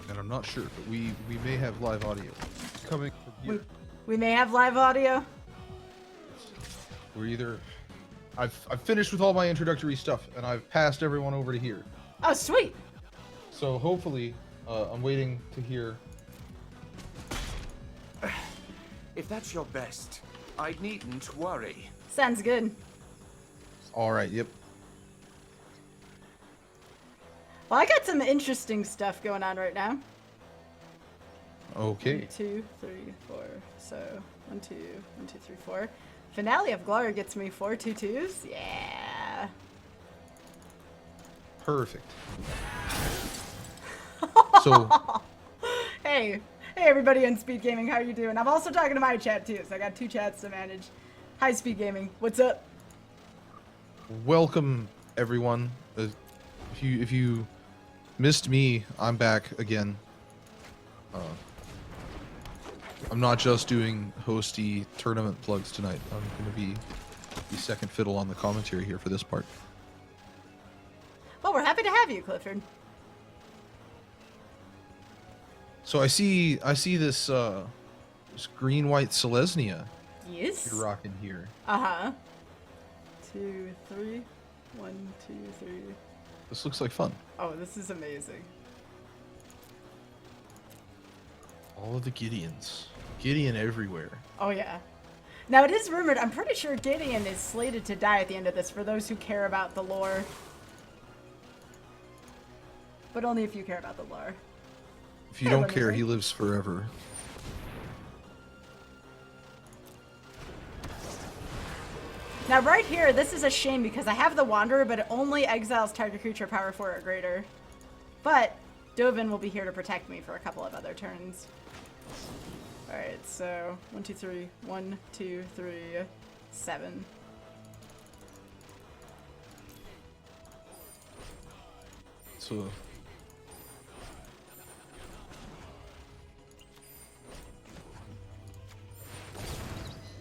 And I'm not sure, but we may have live audio coming from here. We may have live audio. We're either I've finished with all my introductory stuff and I've passed everyone over to here. Oh, sweet. So hopefully I'm waiting to hear. If that's your best, I needn't worry. Sounds good. All right, yep. Well, I got some interesting stuff going on right now. Okay. 1, 2, 3, 4. So 1, 2, 1, 2, 3, 4. Finale of Glory gets me 4 2-2s. Yeah. Perfect. So Hey everybody on Speed Gaming, how you doing? I'm also talking to my chat too, so I got 2 chats to manage. Hi Speed Gaming, what's up? welcome everyone. If you missed me, I'm back again. I'm not just doing hosty tournament plugs tonight. I'm going to be the second fiddle on the commentary here for this part. Well, we're happy to have you, Clifford. So I see this this green white Selesnya Yes. you're rocking here. Uh-huh. 2, 3. 1, 2, 3. This looks like fun. Oh, this is amazing. All of the Gideons. Gideon everywhere. Oh yeah. Now it is rumored, I'm pretty sure Gideon is slated to die at the end of this for those who care about the lore. But only if you care about the lore. If you Yeah, don't let me care, see. he lives forever. Now right here, this is a shame because I have the Wanderer, but it only exiles target creature power 4 or greater. But Dovin will be here to protect me for a couple of other turns. Alright, so 1, 2, 3. 1, 2, 3, 7. So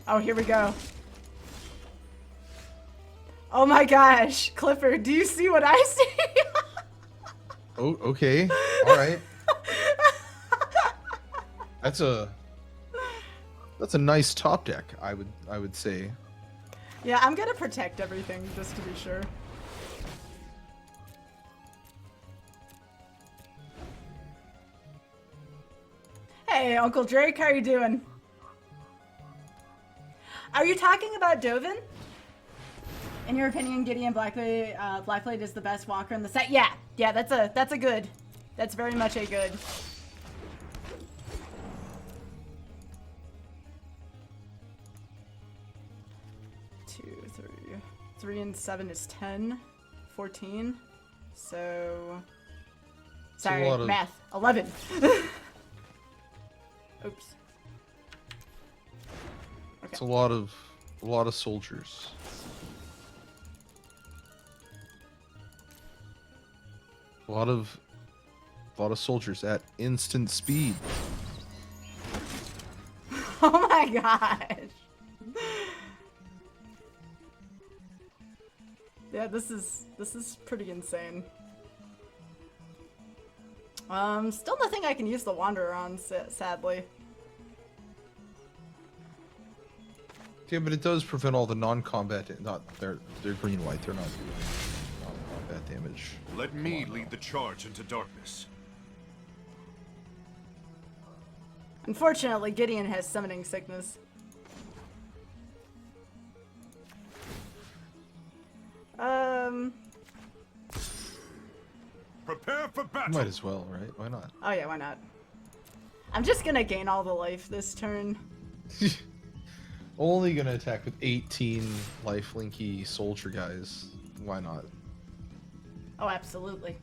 Oh, here we go. Oh my gosh, Clifford, do you see what I see? oh, okay. All right. That's a nice top deck, I would say. Yeah, I'm gonna protect everything just to be sure. Hey, Uncle Drake, how you doing? Are you talking about Dovin? In your opinion, Gideon Blackblade is the best walker in the set? Yeah, that's a good. That's very much a good. Two, 3 and 7 is 10, 14. So, sorry, lot of- math. 11. Oops. It's a lot of soldiers. A lot of soldiers at instant speed. Oh my gosh. Yeah, this is pretty insane. Still nothing I can use the Wanderer on, sadly. Yeah, but it does prevent all the non-combat. They're green white. They're not doing non-combat damage. Let me lead the charge into darkness. Unfortunately, Gideon has summoning sickness. Prepare for battle. Might as well, right? Why not? Oh yeah, why not? I'm just gonna gain all the life this turn. Only gonna attack with 18 lifelinky soldier guys. Why not? Oh, absolutely.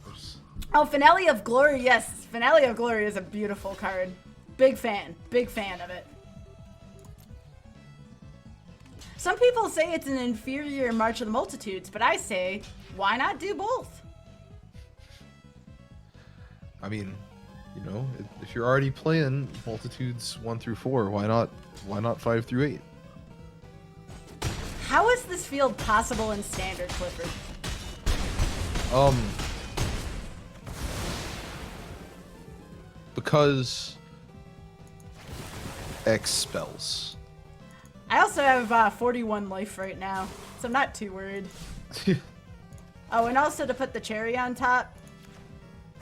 There's- Oh, Finale of Glory, yes. Finale of Glory is a beautiful card. Big fan of it. Some people say it's an inferior March of the Multitudes, but I say, why not do both? I mean, you know, if you're already playing multitudes 1 through 4, why not 5 through 8? How is this field possible in Standard, Clifford? Because X spells. I also have 41 life right now, so I'm not too worried. Oh, and also to put the cherry on top,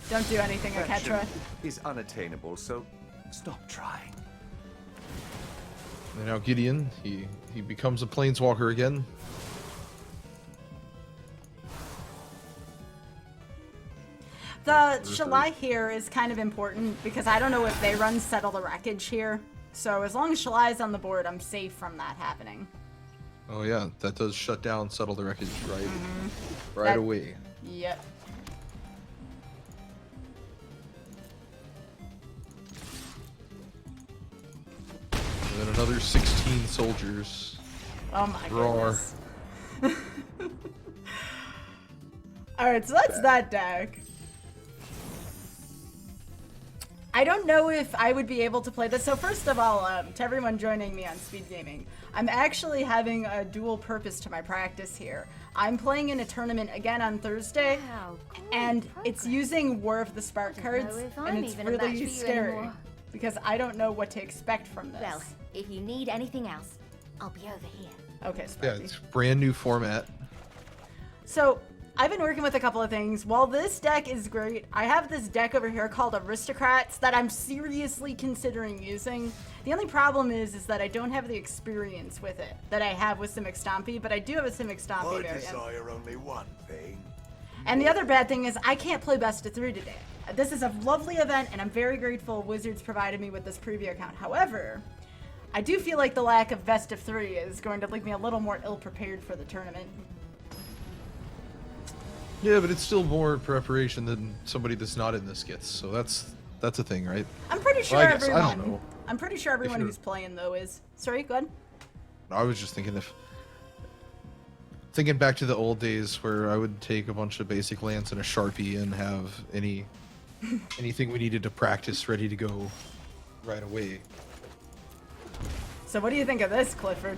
don't do anything, Perfection Aketra. is unattainable, so stop trying. And now Gideon, he becomes a planeswalker again. The Shalai here is kind of important because I don't know if they run Settle the Wreckage here. So as long as Shalai's on the board, I'm safe from that happening. Oh yeah, that does shut down Settle the Wreckage right That- away. Yep. And then another 16 soldiers. Oh my Roar. goodness. Alright, so that's that deck. I don't know if I would be able to play this. So first of all, to everyone joining me on Speed Gaming, I'm actually having a dual purpose to my practice here. I'm playing in a tournament again on Thursday, Wow, great and it's progress. using War of the Spark Don't cards, know if I'm and it's even a match really for you scary anymore. because I don't know what to expect from this. Well, if you need anything else, I'll be over here. Okay, Yeah, Sparky. it's brand new format. So, I've been working with a couple of things. While this deck is great, I have this deck over here called Aristocrats that I'm seriously considering using. The only problem is that I don't have the experience with it that I have with Simic Stompy, but I do have a Simic Stompy variant. only one thing. And the other bad thing is I can't play Best of 3 today. This is a lovely event, and I'm very grateful Wizards provided me with this preview account. However, I do feel like the lack of Best of 3 is going to leave me a little more ill-prepared for the tournament. Yeah, but it's still more preparation than somebody that's not in this gets. So that's a thing, right? I'm pretty sure Well, I guess, I everyone. don't know. I'm pretty sure everyone you're- who's playing though is. Sorry, go ahead. I was just thinking back to the old days where I would take a bunch of basic lands and a Sharpie and have anything we needed to practice ready to go right away. So what do you think of this, Clifford?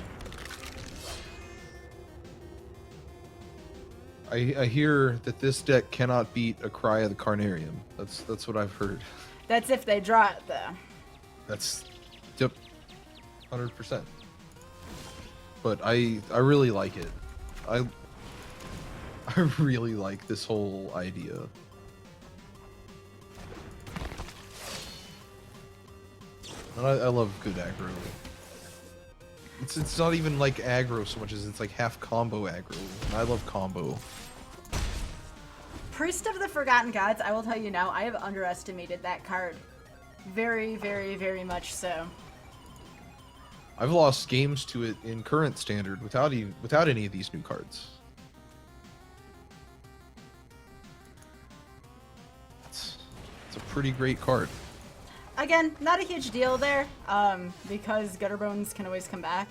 I hear that this deck cannot beat a Cry of the Carnarium. That's what I've heard. That's if they draw it though. That's yep, 100%. But I really like it. I really like this whole idea. And I love good aggro. It's not even like aggro so much as it's like half combo aggro. And I love combo. Priest of the Forgotten Gods, I will tell you now, I have underestimated that card. Very, very, very much so. I've lost games to it in current standard without any of these new cards. It's a pretty great card. Again, not a huge deal there, because Gutterbones can always come back.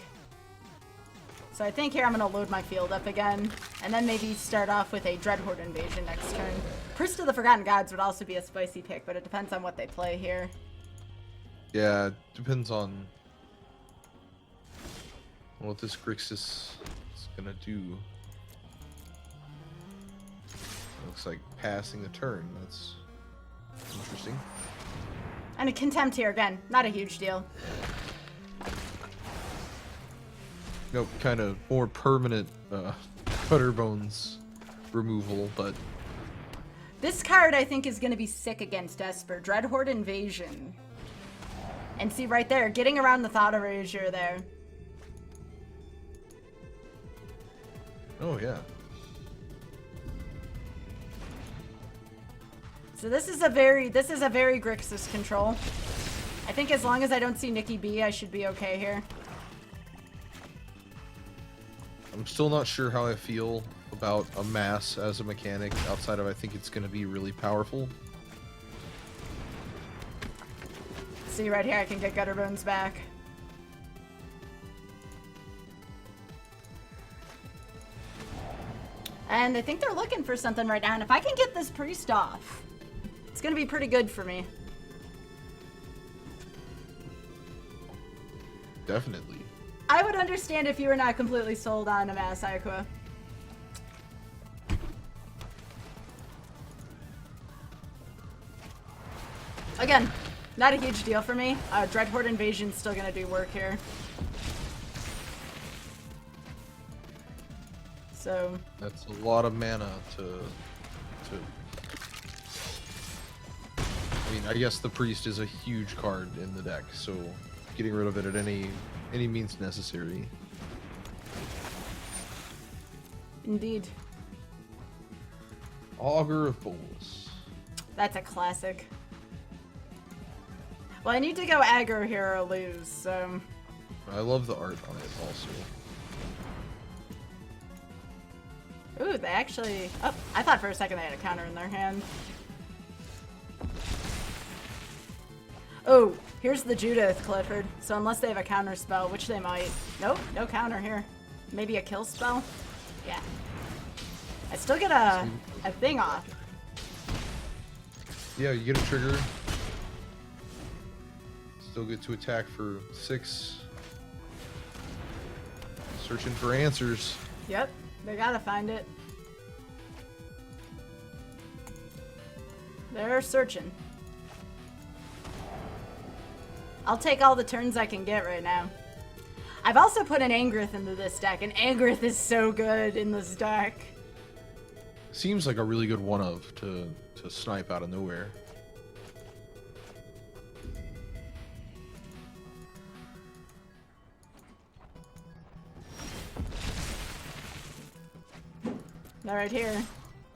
So I think here I'm going to load my field up again, and then maybe start off with a Dreadhorde Invasion next turn. Priest of the Forgotten Gods would also be a spicy pick, but it depends on what they play here. Yeah, depends on what this Grixis is gonna do. Looks like passing the turn. That's interesting. And a Contempt here again, not a huge deal. Nope, kind of more permanent Gutterbones removal, but This card I think is going to be sick against Esper. Dreadhorde Invasion. And see right there, getting around the Thought Erasure there. oh yeah. So this is a very Grixis control. I think as long as I don't see Nikki B, I should be okay here. I'm still not sure how I feel about a mass as a mechanic outside of I think it's going to be really powerful. See right here, I can get Gutterbones back. And I think they're looking for something right now, and if I can get this priest off, it's gonna be pretty good for me. Definitely. I would understand if you were not completely sold on a Mass Aqua. Again, not a huge deal for me. Dreadhorde Invasion's still gonna do work here. So That's a lot of mana to I mean, I guess the priest is a huge card in the deck, so getting rid of it at any means necessary. indeed, Augur of Bolas. that's a classic. Well, I need to go aggro here or lose, so I love the art on it also. ooh, they actually... Oh, I thought for a second they had a counter in their hand. Oh, here's the Judith, Clifford. So unless they have a counter spell, which they might... Nope, no counter here. Maybe a kill spell? Yeah. I still get a thing off. Yeah, you get a trigger. Still get to attack for 6. Searching for answers. Yep, they gotta find it. They're searching. I'll take all the turns I can get right now. I've also put an Angrith into this deck, and Angrith is so good in this deck. Seems like a really good one of to snipe out of nowhere. They're right here.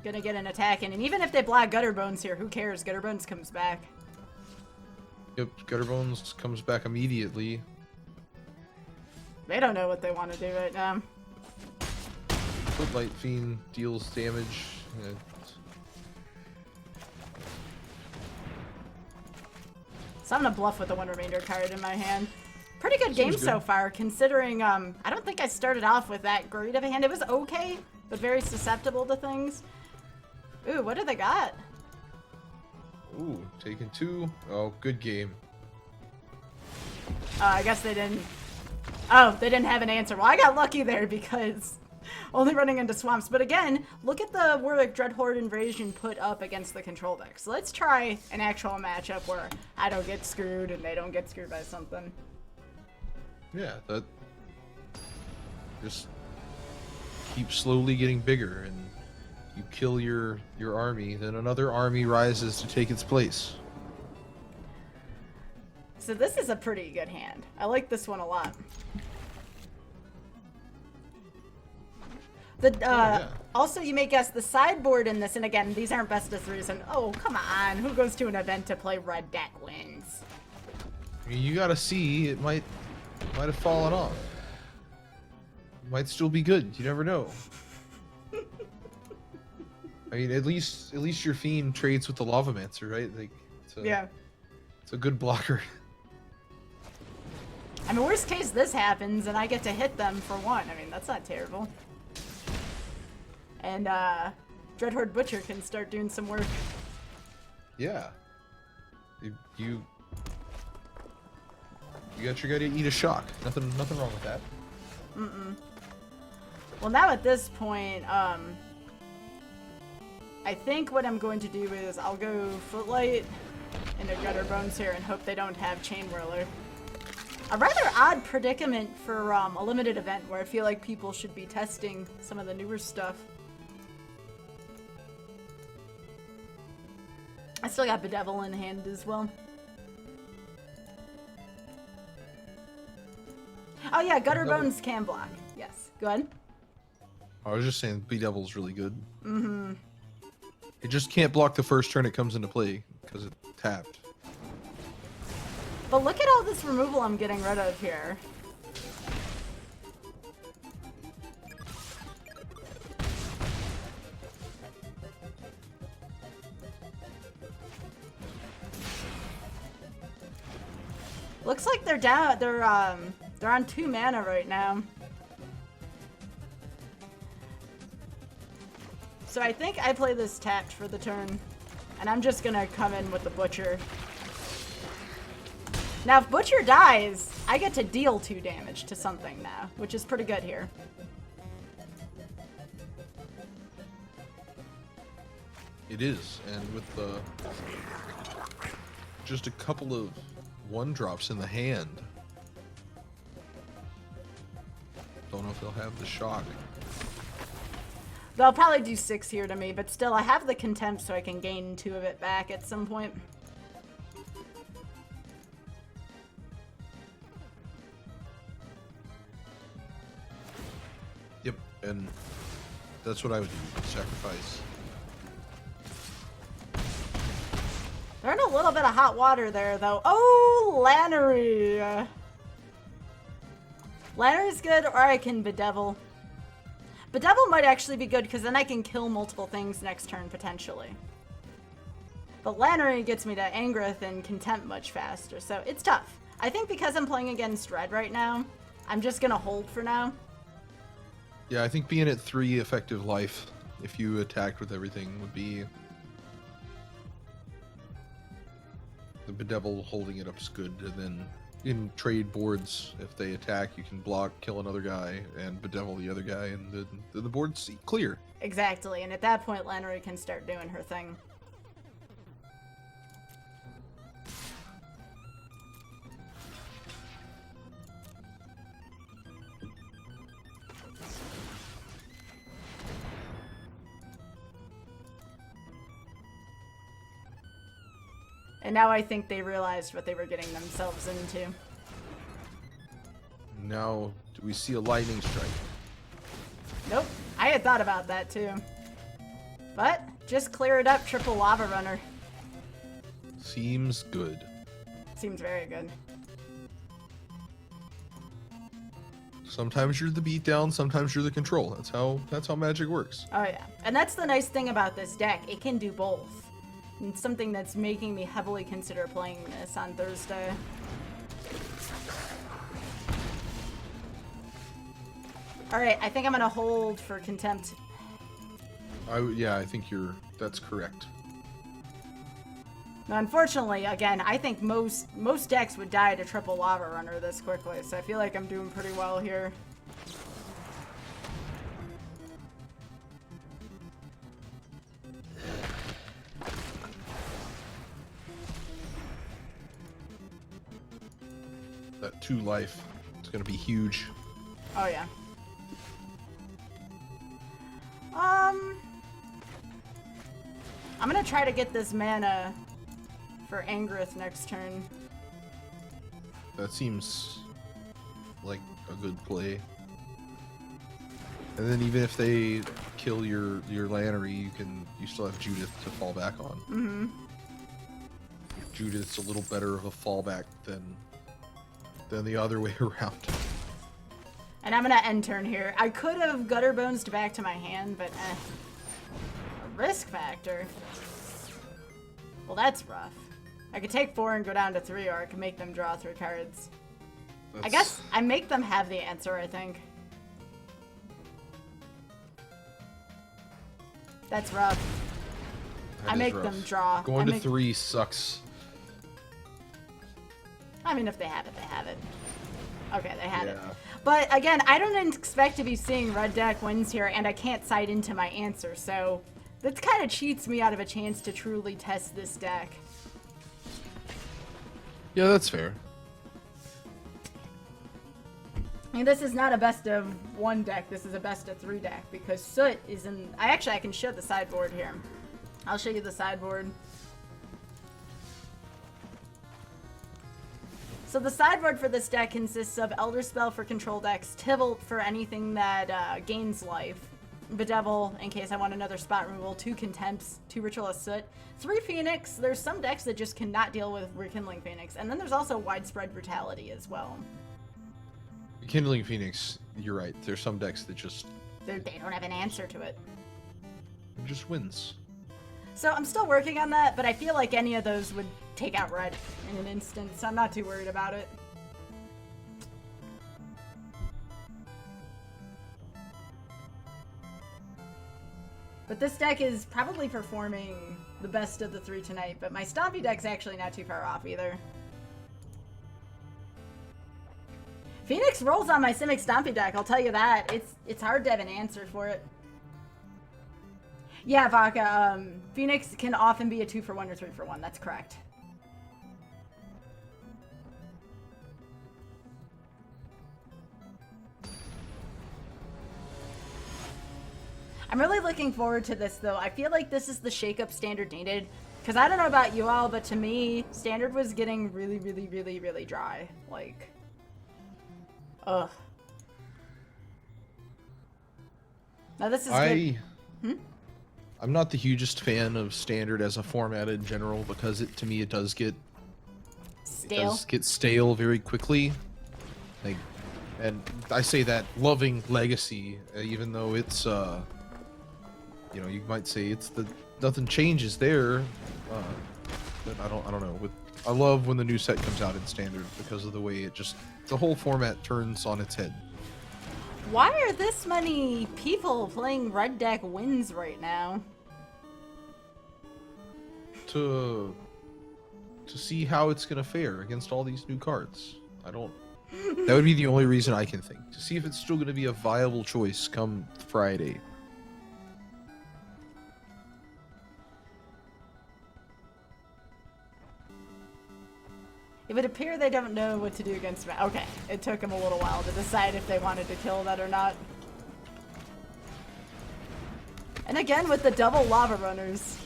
Gonna get an attack in, and even if they block Gutterbones here, who cares? Gutterbones comes back. Yep, Gutterbones comes back immediately. They don't know what they want to do right now. Footlight Fiend deals damage. So I'm gonna bluff with the One Remainder card in my hand. Pretty good game Seems so good. far, considering I don't think I started off with that great of a hand. It was okay, but very susceptible to things. Ooh, what do they got? Ooh, taking 2. Oh, good game. I guess they didn't. Oh, they didn't have an answer. Well, I got lucky there because only running into swamps. But again, look at the Warwick Dreadhorde Invasion put up against the control deck. So let's try an actual matchup where I don't get screwed and they don't get screwed by something. Yeah, that just keeps slowly getting bigger, and you kill your army, then another army rises to take its place. So this is a pretty good hand. I like this one a lot. The yeah. Also, you may guess the sideboard in this, and again, these aren't best of threes. And oh, come on, who goes to an event to play red deck wins? I mean, you gotta see, it might have fallen off. Might still be good. You never know. I mean, at least your fiend trades with the Lavamancer, right? Like, Yeah. it's a good blocker. I mean, worst case, this happens, and I get to hit them for one. I mean, that's not terrible. And Dreadhorde Butcher can start doing some work. Yeah. You got your guy to eat a shock. Nothing wrong with that. Well, now at this point, I think what I'm going to do is I'll go Footlight into Gutter Bones here and hope they don't have Chain Whirler. A rather odd predicament for a limited event where I feel like people should be testing some of the newer stuff. I still got Bedevil in hand as well. Oh yeah, Gutter Bones can block. Yes, go ahead. I was just saying, Bedevil's really good. Mm-hmm. It just can't block the first turn it comes into play because it tapped. But look at all this removal I'm getting rid of here. Looks like they're down. They're on 2 mana right now. So I think I play this tapped for the turn, and I'm just gonna come in with the Butcher. Now, if Butcher dies, I get to deal 2 damage to something now, which is pretty good here. It is, and with just a couple of 1-drops in the hand. Don't know if they'll have the shock. They'll probably do 6 here to me, but still, I have the Contempt so I can gain 2 of it back at some point. Yep, and that's what I would do. Sacrifice. They're in a little bit of hot water there, though. Oh, Lannery! Lannery's good, or I can Bedevil. Bedevil might actually be good, because then I can kill multiple things next turn, potentially. But Lannery gets me to Angrith and Contempt much faster, so it's tough. I think because I'm playing against Red right now, I'm just gonna hold for now. Yeah, I think being at 3 effective life, if you attacked with everything, would be... The Bedevil holding it up is good, and then in trade boards, if they attack, you can block, kill another guy, and Bedevil the other guy, and then the board's clear. Exactly, and at that point, Lannery can start doing her thing. And now I think they realized what they were getting themselves into. Now, do we see a lightning strike? Nope, I had thought about that too. But, just clear it up, triple Lava Runner. Seems good. Seems very good. Sometimes you're the beatdown, sometimes you're the control. That's how Magic works. Oh yeah, and that's the nice thing about this deck. It can do both. And something that's making me heavily consider playing this on Thursday. Alright, I think I'm gonna hold for Contempt. Yeah, I think that's correct. Now, unfortunately, again, I think most decks would die to triple Lava Runner this quickly, so I feel like I'm doing pretty well here. That 2 life, it's gonna be huge. Oh yeah. I'm gonna try to get this mana for Angrith next turn. That seems like a good play. And then even if they kill your Lannery, you still have Judith to fall back on. Mm-hmm. Judith's a little better of a fallback than the other way around. And I'm gonna end turn here. I could have Gutter Bones back to my hand, but A risk factor? Well, that's rough. I could take 4 and go down to 3, or I could make them draw 3 cards. I guess I make them have the answer, I think. That's rough. That I is make rough. them draw. Going to 3 sucks. I mean, if they have it, they have it. Okay, they had it. Yeah. But again, I don't expect to be seeing red deck wins here, and I can't cite into my answer, so that kind of cheats me out of a chance to truly test this deck. Yeah, that's fair. I mean, this is not a best of 1 deck, this is a best of 3 deck, because Soot is in... I can show the sideboard here. I'll show you the sideboard. So the sideboard for this deck consists of Elder Spell for control decks, Tivalt for anything that gains life, Bedevil in case I want another spot removal, 2 Contempts, 2 Ritualist Soot, 3 Phoenix. There's some decks that just cannot deal with Rekindling Phoenix, and then there's also Widespread Brutality as well. Kindling Phoenix, you're right. There's some decks that just They don't have an answer to it. wins. So I'm still working on that, but I feel like any of those would take out red in an instant, so I'm not too worried about it. But this deck is probably performing the best of the 3 tonight, but my Stompy deck's actually not too far off either. Phoenix rolls on my Simic Stompy deck, I'll tell you that. It's hard to have an answer for it. Yeah, Vaca, Phoenix can often be a 2-for-1 or 3-for-1, that's correct. I'm really looking forward to this, though. I feel like this is the shake-up Standard needed. Because I don't know about you all, but to me, Standard was getting really, really, really, really dry. Like, ugh. Now this is good. I'm not the hugest fan of Standard as a format in general because to me it does get stale very quickly. Like, and I say that loving Legacy, even though it's you know, you might say it's nothing changes there, but I don't know. I love when the new set comes out in Standard because of the way the whole format turns on its head. Why are this many people playing red deck wins right now? To see how it's gonna fare against all these new cards. That would be the only reason I can think. To see if it's still gonna be a viable choice come Friday. It would appear they don't know what to do against me. Okay, it took them a little while to decide if they wanted to kill that or not. And again with the double Lava Runners.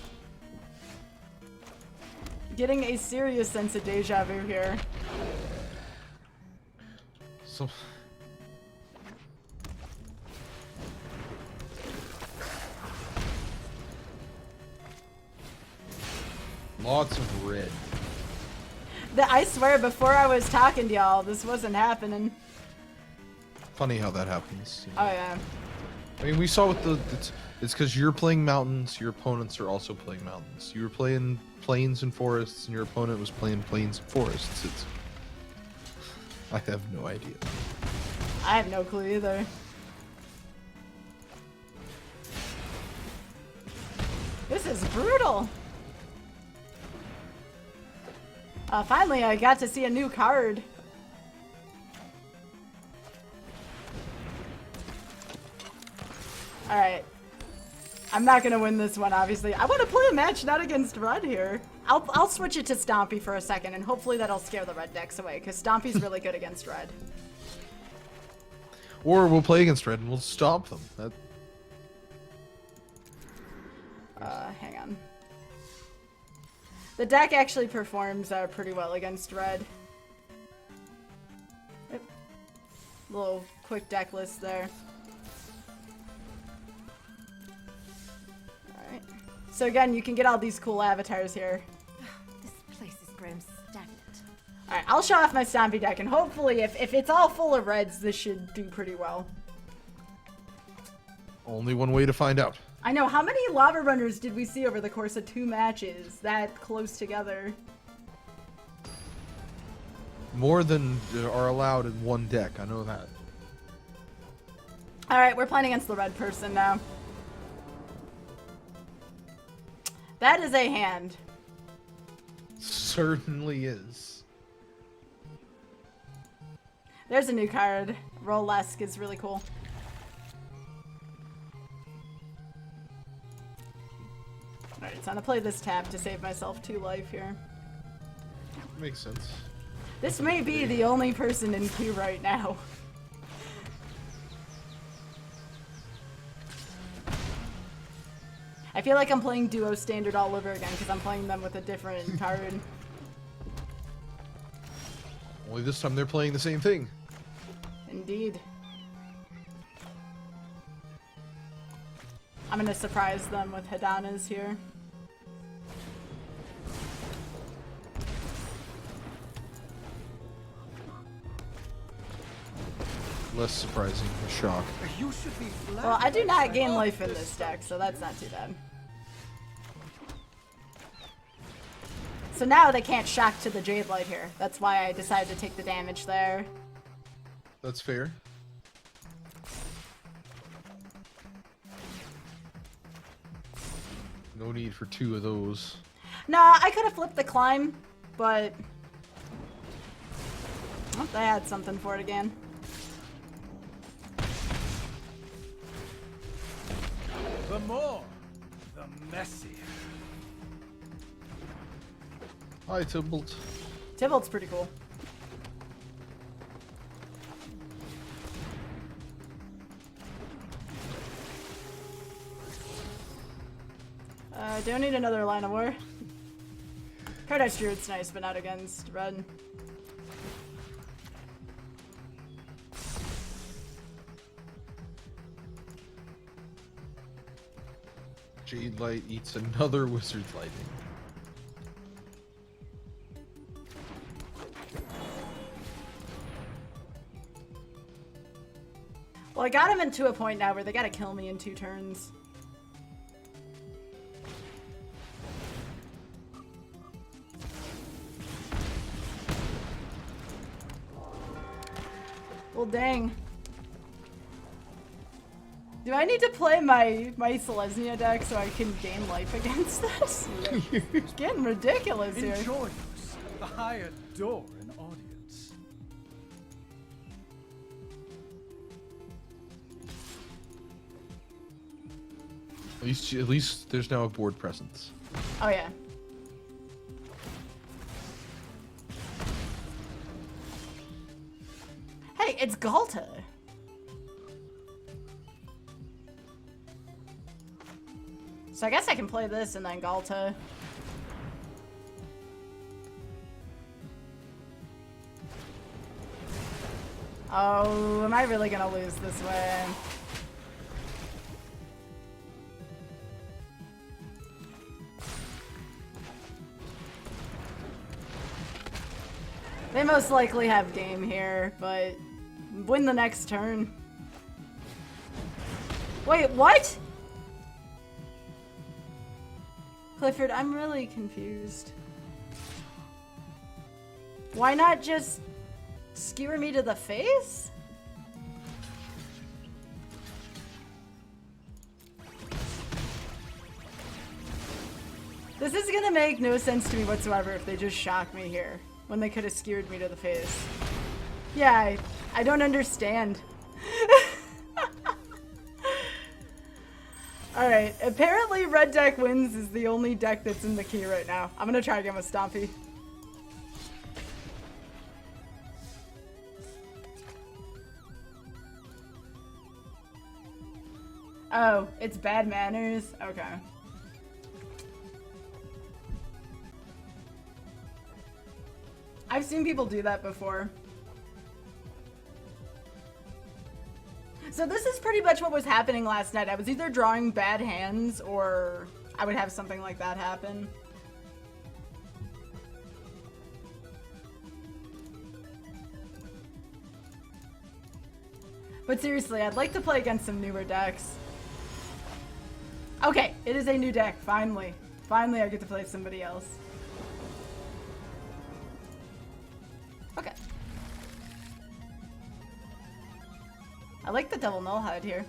Getting a serious sense of deja vu here. So lots of red. I swear, before I was talking to y'all, this wasn't happening. Funny how that happens. You know? Oh yeah. I mean, we saw with it's because you're playing mountains, your opponents are also playing mountains. You were playing plains and forests, and your opponent was playing plains and forests. I have no idea. I have no clue either. This is brutal. Finally, I got to see a new card. Alright. I'm not gonna win this one, obviously. I want to play a match not against red here. I'll switch it to Stompy for a second, and hopefully that'll scare the red decks away, because Stompy's really good against red. Or we'll play against red and we'll stomp them. Hang on. The deck actually performs pretty well against red. Yep. Little quick deck list there. So again, you can get all these cool avatars here. This place is grown stagnant. Alright, I'll show off my Stompy deck, and hopefully, if it's all full of reds, this should do pretty well. Only one way to find out. I know, how many Lava Runners did we see over the course of 2 matches that close together? More than are allowed in one deck, I know that. Alright, we're playing against the red person now. That is a hand. Certainly is. There's a new card. Rolesk is really cool. Alright, so I'm gonna play this tap to save myself 2 life here. Makes sense. This may be the only person in queue right now. I feel like I'm playing Duo Standard all over again because I'm playing them with a different card. Only this time they're playing the same thing. Indeed. I'm gonna surprise them with Hidanas here. Less surprising, a shock. You should be flat. Well, I do not gain life in this deck, so that's not too bad. So now they can't shock to the Jade Light here. That's why I decided to take the damage there. That's fair. No need for 2 of those. Nah, I could have flipped the climb, but... Oh, they had something for it again. The more, the messier. Hi, Tybalt. Tybalt's pretty cool. Don't need another line of war. Paradise Druid's nice, but not against red. Jade Light eats another Wizard's Lightning. Well, I got him into a point now where they gotta kill me in 2 turns. Well, dang. Do I need to play my Selesnya deck so I can gain life against this? It's getting ridiculous here. Enjoy us. I adore an audience. At least there's now a board presence. Oh yeah. Hey, it's Galta. So I guess I can play this and then Galta. Oh, am I really gonna lose this way? They most likely have game here, but win the next turn. Wait, what? Clifford, I'm really confused. Why not just skewer me to the face? This is gonna make no sense to me whatsoever if they just shock me here, when they could have skewered me to the face. Yeah, I don't understand. Alright, apparently red deck wins is the only deck that's in the key right now. I'm gonna try again with Stompy. Oh, it's bad manners? Okay. I've seen people do that before. So this is pretty much what was happening last night. I was either drawing bad hands or I would have something like that happen. But seriously, I'd like to play against some newer decks. Okay, it is a new deck, finally. Finally, I get to play somebody else. Okay. I like the double null hide here.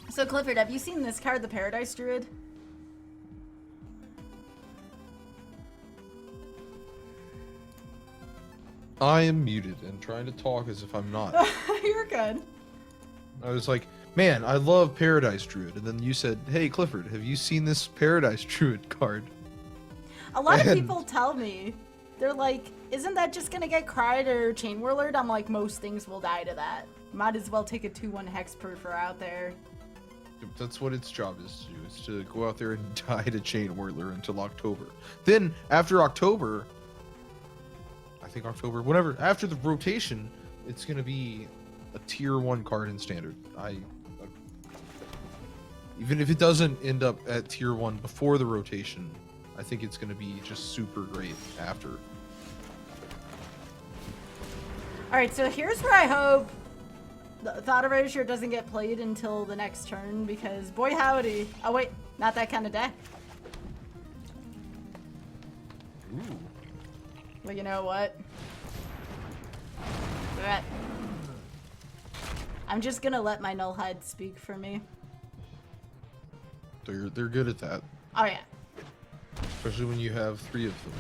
So Clifford, have you seen this card, the Paradise Druid? I am muted and trying to talk as if I'm not. You're good. I was like, man, I love Paradise Druid. And then you said, hey, Clifford, have you seen this Paradise Druid card? A lot of And- people tell me, they're like, isn't that just gonna get cried or chain whirlered? I'm like, most things will die to that. Might as well take a 2/1 hexproofer out there. That's what its job is to do, is to go out there and die to Chain Whirler until October. Then, after October, I think October, whatever, after the rotation, it's going to be a tier 1 card in Standard. Even if it doesn't end up at tier 1 before the rotation, I think it's going to be just super great after. Alright, so here's where I hope the Thought Erasure doesn't get played until the next turn, because boy howdy. Oh wait, not that kind of deck. Ooh. Well, you know what? Alright. I'm just gonna let my null hide speak for me. They're good at that, Oh yeah. especially when you have 3 of them.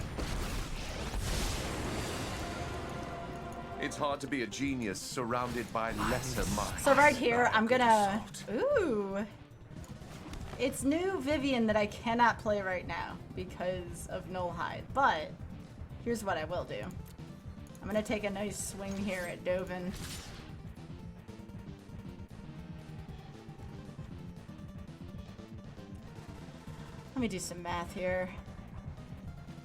It's hard to be a genius surrounded by lesser minds. So right here, I'm Good gonna... assault. Ooh. It's new Vivian that I cannot play right now because of Null Hide, but here's what I will do. I'm gonna take a nice swing here at Dovin. Let me do some math here.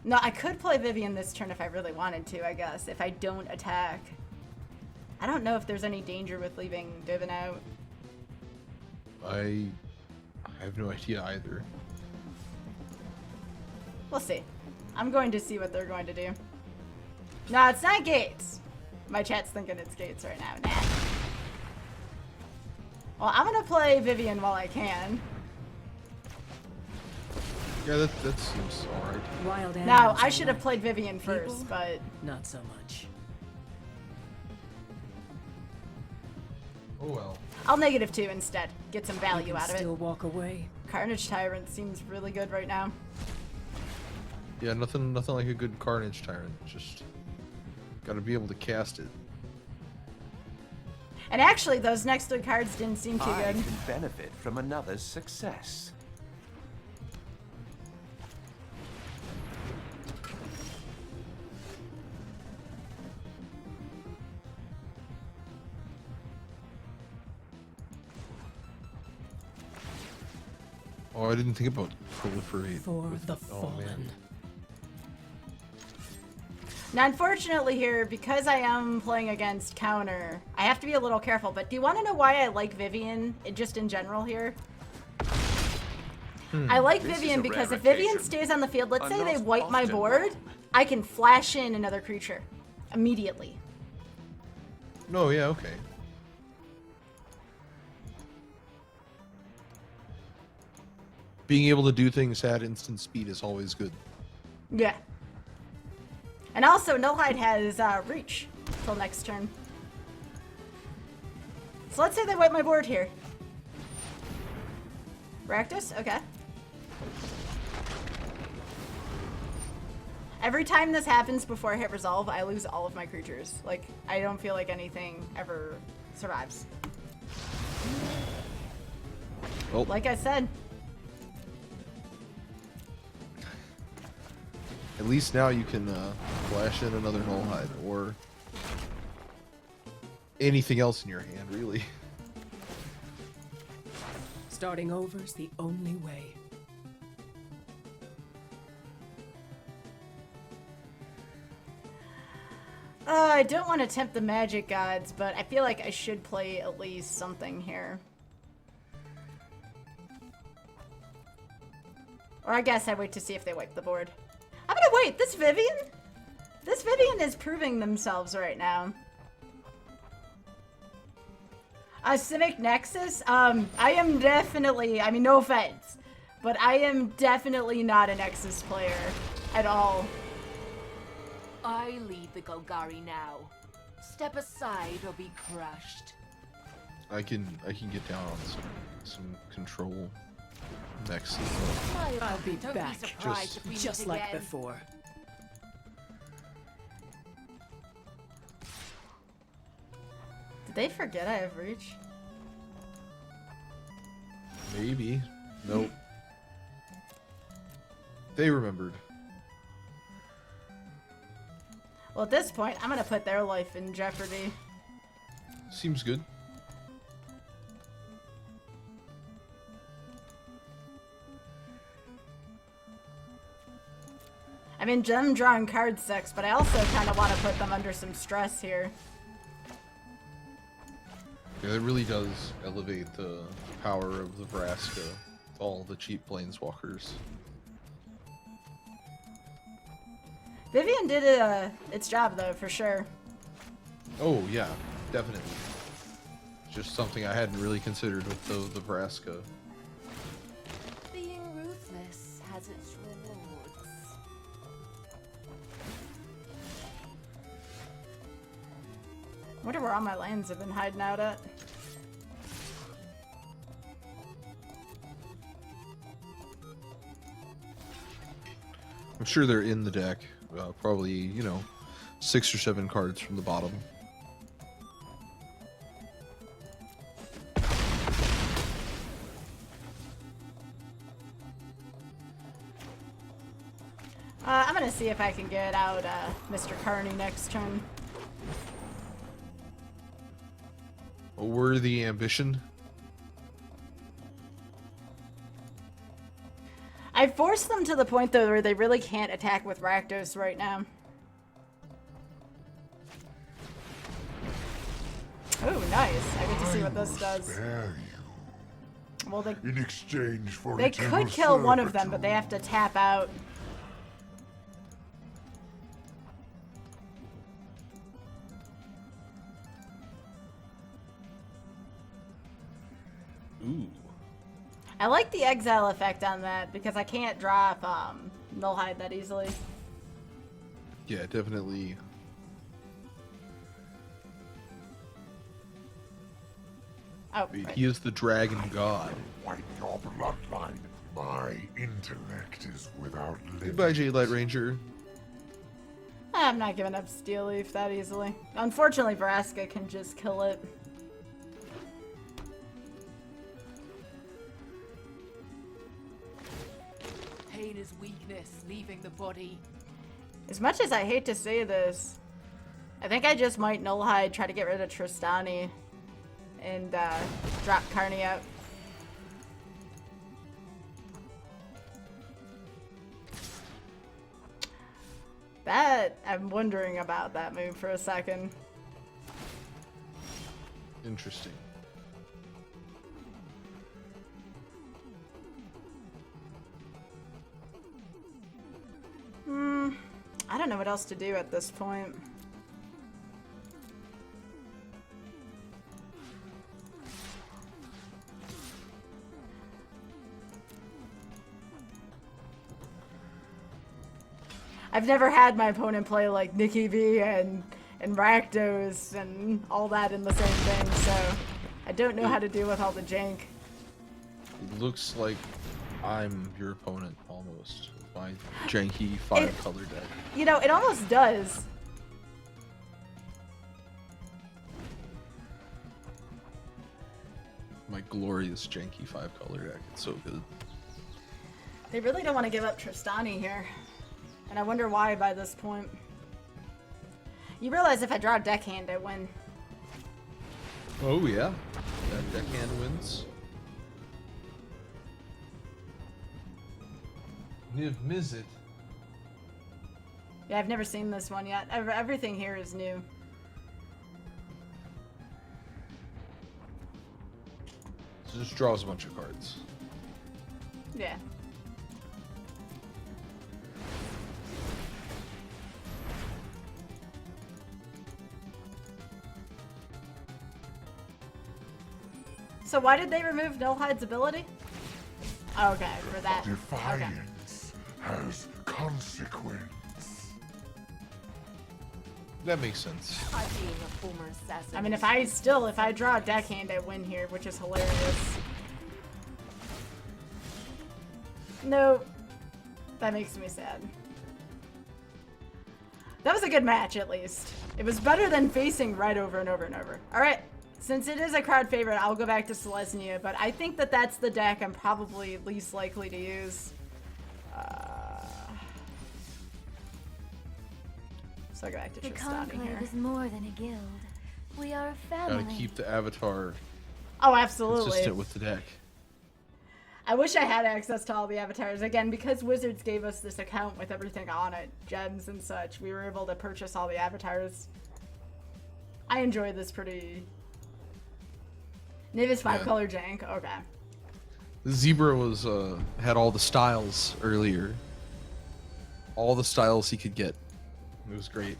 No, I could play Vivian this turn if I really wanted to, I guess, if I don't attack. I don't know if there's any danger with leaving Dovin out. I have no idea either. We'll see. I'm going to see what they're going to do. No, it's not Gates. My chat's thinking it's Gates right now. Nah. Well, I'm gonna play Vivian while I can. Yeah, that seems alright. Wild Now, animals I are should have like played Vivian first, people? but Not so much. Oh well. I'll -2 instead. Get some You value can out of it. still walk away. Carnage Tyrant seems really good right now. Yeah, nothing like a good Carnage Tyrant. Just gotta be able to cast it. And actually, those next 3 cards didn't seem too I good. can benefit from another's success. Oh, I didn't think about proliferate. For with- the oh, fallen. man. Now, unfortunately here, because I am playing against counter, I have to be a little careful. But do you want to know why I like Vivian, just in general here? I like This is Vivian a because rare if Vivian occasion. stays on the field, let's I'm say they not wipe my often board, wrong. I can flash in another creature immediately. No, yeah, okay. Being able to do things at instant speed is always good. Yeah. And also, Nullhide has reach till next turn. So let's say they wipe my board here. Rakdos? Okay. Every time this happens before I hit resolve, I lose all of my creatures. Like, I don't feel like anything ever survives. Oh, Like I said, at least now you can flash in another Nullhide or anything else in your hand, really. Starting over's the only way. I don't want to tempt the magic gods, but I feel like I should play at least something here. Or I guess I wait to see if they wipe the board. I'm gonna wait. This Vivian is proving themselves right now. Simic Nexus? I am definitely, I mean, no offense, but I am definitely not a Nexus player at all. I lead the Golgari now. Step aside or be crushed. I can get down on some control next. I'll be Don't back. be surprised if we Just meet like again. before. Did they forget I have reach? Maybe. Nope. They remembered. Well, at this point, I'm gonna put their life in jeopardy. Seems good. I mean, them drawing cards sucks, but I also kind of want to put them under some stress here. Yeah, it really does elevate the power of the Vraska to all the cheap planeswalkers. Vivian did its job, though, for sure. Oh yeah, definitely. Just something I hadn't really considered with the Vraska. Being ruthless has its rewards. Wonder where all my lands have been hiding out at. I'm sure they're in the deck. Probably, you know, 6 or 7 cards from the bottom. I'm gonna see if I can get out Mr. Carney next turn. A worthy ambition. I forced them to the point, though, where they really can't attack with Rakdos right now. Oh, nice. I get to see what this does. Spare Well, you in exchange for they eternal could kill one of them, but they servitude. have to tap out. Ooh. I like the exile effect on that because I can't drop Nullhide that easily. Yeah, definitely. Oh, He is the dragon god. Wipe your bloodline. My intellect is without limit. Goodbye, Jade Light Ranger. I'm not giving up Steel Leaf that easily. Unfortunately, Vraska can just kill it. Pain is weakness, leaving the body. As much as I hate to say this, I think I just might Nullhide, try to get rid of Tristani, and drop Carney out. That, I'm wondering about that move for a second. Interesting. I don't know what else to do at this point. I've never had my opponent play like Nikki V and Rakdos and all that in the same thing, so I don't know how to deal with all the jank. It looks like I'm your opponent almost. My janky 5-color deck. You know, it almost does. My glorious janky 5-color deck. It's so good. They really don't want to give up Tristani here. And I wonder why by this point. You realize if I draw a deckhand, I win. Oh yeah, that deckhand wins. Niv Mizzet. Yeah, I've never seen this one yet. Everything here is new. So just draws a bunch of cards. Yeah. So why did they remove Nullhide's ability? Okay, for that. Okay. Defiance has consequence. That makes sense. I'm being a former assassin. I mean, if I draw a deckhand, I win here, which is hilarious. No, that makes me sad. That was a good match, at least. It was better than facing Red over and over and over. All right, since it is a crowd favorite, I'll go back to Selesnya, but I think that that's the deck I'm probably least likely to use. So I go back to The Tristani here. Conclave is more than a guild. We are a family. Gotta keep the avatar Oh, absolutely. consistent with the deck. I wish I had access to all the avatars. Again, because Wizards gave us this account with everything on it, gems and such, we were able to purchase all the avatars. I enjoy this pretty... Navis 5-color jank, okay. Zebra was had all the styles earlier. All the styles he could get. It was great.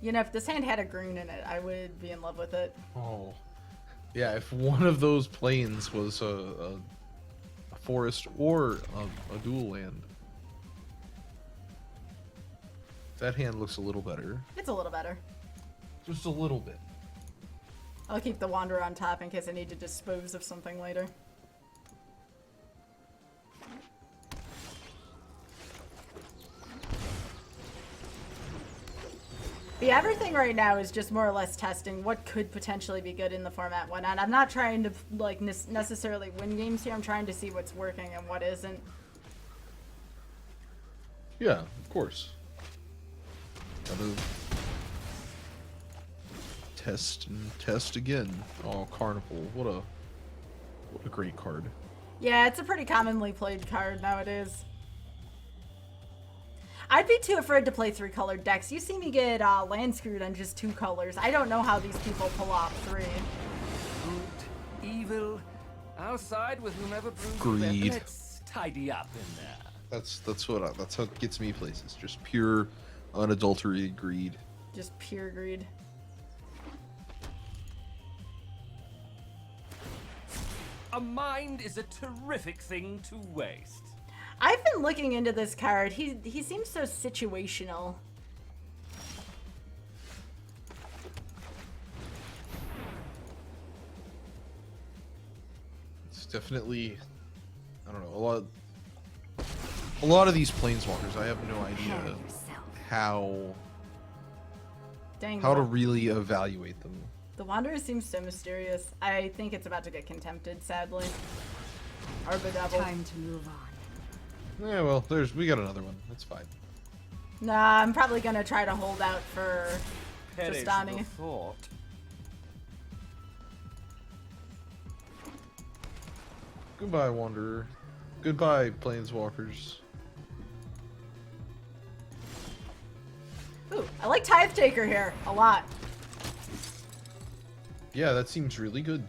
You know, if this hand had a green in it, I would be in love with it. Oh, yeah. If one of those planes was a forest or a dual land, that hand looks a little better. It's a little better. Just a little bit. I'll keep the Wanderer on top in case I need to dispose of something later. Yeah, everything right now is just more or less testing what could potentially be good in the format, whatnot. I'm not trying to like necessarily win games here. I'm trying to see what's working and what isn't. Yeah, of course. Gotta test and test again. Oh, Carnival! What a great card. Yeah, it's a pretty commonly played card nowadays. I'd be too afraid to play 3-colored decks. You see me get land screwed on just 2 colors. I don't know how these people pull off 3. Good, evil, outside with whomever brews Greed. them. Let's tidy up in there. That's how it gets me places. Just pure, unadulterated greed. Just pure greed. A mind is a terrific thing to waste. I've been looking into this card. He seems so situational. It's definitely, I don't know, a lot of these planeswalkers. I have no idea how Dang. to really evaluate them. The Wanderer seems so mysterious. I think it's about to get contempted, sadly. Or bedeviled. Time to move on. Yeah, well, we got another one. That's fine. Nah, I'm probably gonna try to hold out for Perish Tristani. the thought. Goodbye, Wanderer. Goodbye, Planeswalkers. Ooh, I like Tithe Taker here a lot. Yeah, that seems really good.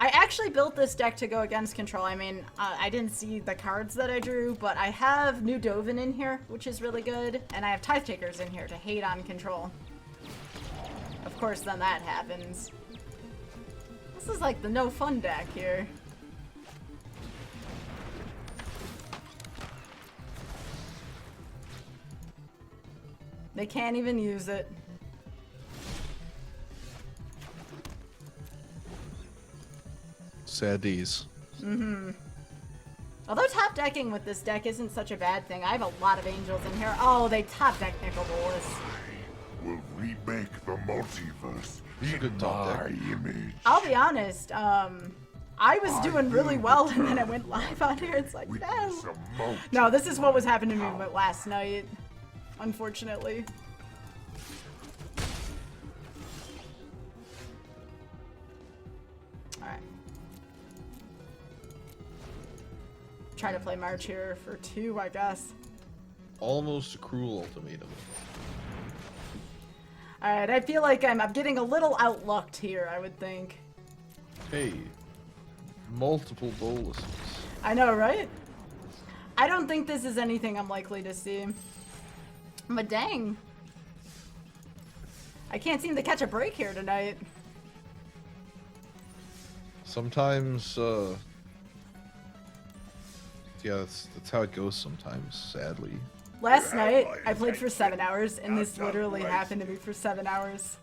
I actually built this deck to go against control. I mean, I didn't see the cards that I drew, but I have New Dovin in here, which is really good, and I have Tithe Takers in here to hate on control. Of course, then that happens. This is like the no fun deck here. They can't even use it. Sad days. Mm-hmm. Although top decking with this deck isn't such a bad thing. I have a lot of angels in here. Oh, they top deck Nicol Bolas. Will remake the multiverse It's a in good top my deck. image. I'll be honest, I was doing really well and then I went live on here. It's like, no. Witness a multi- No, this is what was happening to me last night, unfortunately. Alright. try to play March here for 2, I guess. Almost a cruel ultimatum. Alright, I feel like I'm getting a little outlucked here, I would think. Hey, multiple boluses. I know, right? I don't think this is anything I'm likely to see. But dang. I can't seem to catch a break here tonight. Sometimes, yeah, that's how it goes sometimes, sadly. Last night, I played for 7 hours, and this literally happened to me for 7 hours.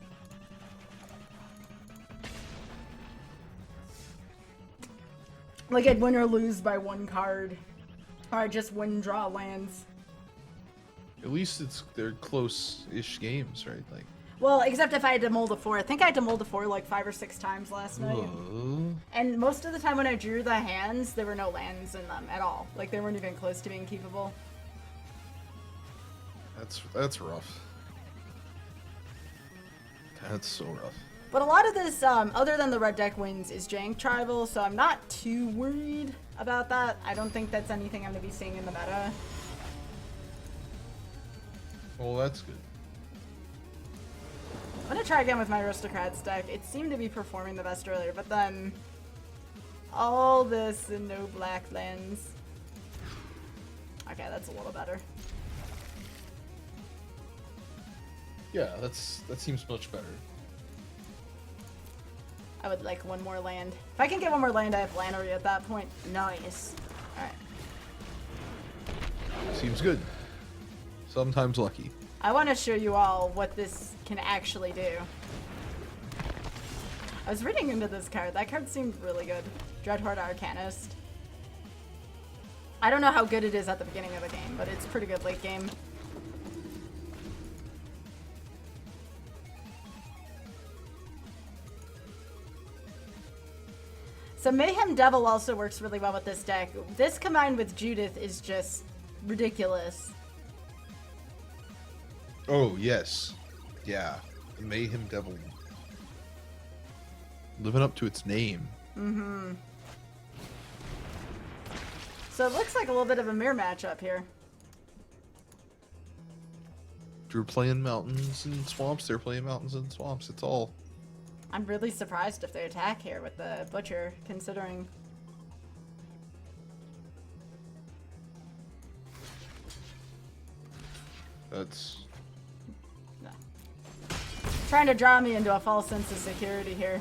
Like, I'd win or lose by 1 card. Or I'd just win draw lands. At least they're close-ish games, right? Like, Well, except if I had to mold a 4. I think I had to mold a 4 like 5 or 6 times last night. And most of the time when I drew the hands, there were no lands in them at all. Like, they weren't even close to being keepable. that's rough. That's so rough. But a lot of this, other than the red deck wins, is jank tribal, so I'm not too worried about that. I don't think that's anything I'm going to be seeing in the meta. Well, that's good. I'm going to try again with my Aristocrats deck. It seemed to be performing the best earlier, but then all this and no black lands. Okay, that's a little better. Yeah, that seems much better. I would like 1 more land. If I can get 1 more land, I have Lannery at that point. Nice. Alright. Seems good. Sometimes lucky. I want to show you all what this can actually do. I was reading into this card. That card seemed really good. Dreadhorde Arcanist. I don't know how good it is at the beginning of the game, but it's pretty good late game. So Mayhem Devil also works really well with this deck. This combined with Judith is just ridiculous. Oh, yes. Yeah. Mayhem Devil. Living up to its name. Mm-hmm. So it looks like a little bit of a mirror matchup here. You're playing mountains and swamps, they're playing mountains and swamps. It's all... I'm really surprised if they attack here with the Butcher, considering... That's... No. Trying to draw me into a false sense of security here.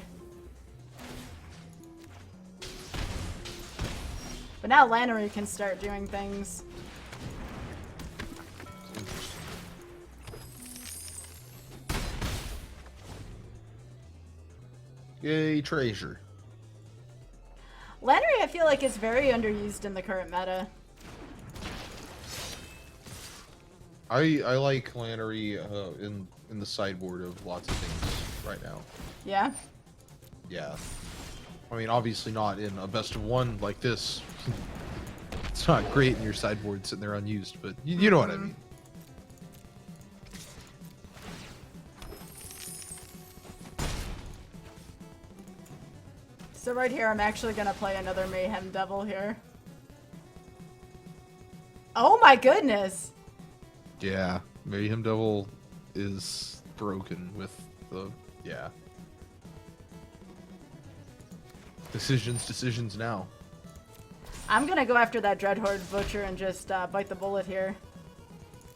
But now Lannery can start doing things. Yay, treasure. Lannery, I feel like, is very underused in the current meta. I like Lannery in the sideboard of lots of things right now. Yeah? Yeah. I mean, obviously not in a best of 1 like this. It's not great in your sideboard sitting there unused, but you know what I mean. So right here, I'm actually going to play another Mayhem Devil here. Oh my goodness! Yeah, Mayhem Devil is broken with the... yeah. Decisions now. I'm going to go after that Dreadhorde Butcher and just bite the bullet here.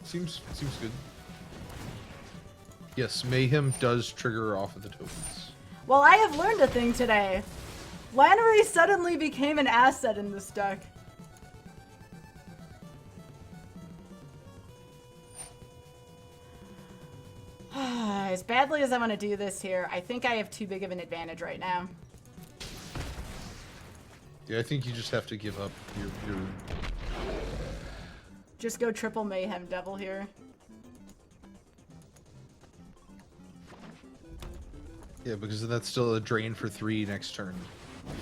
Seems good. Yes, Mayhem does trigger off of the tokens. Well, I have learned a thing today. Lannery suddenly became an asset in this deck. As badly as I want to do this here, I think I have too big of an advantage right now. Yeah, I think you just have to give up your... Just go triple Mayhem Devil here. Yeah, because that's still a drain for 3 next turn.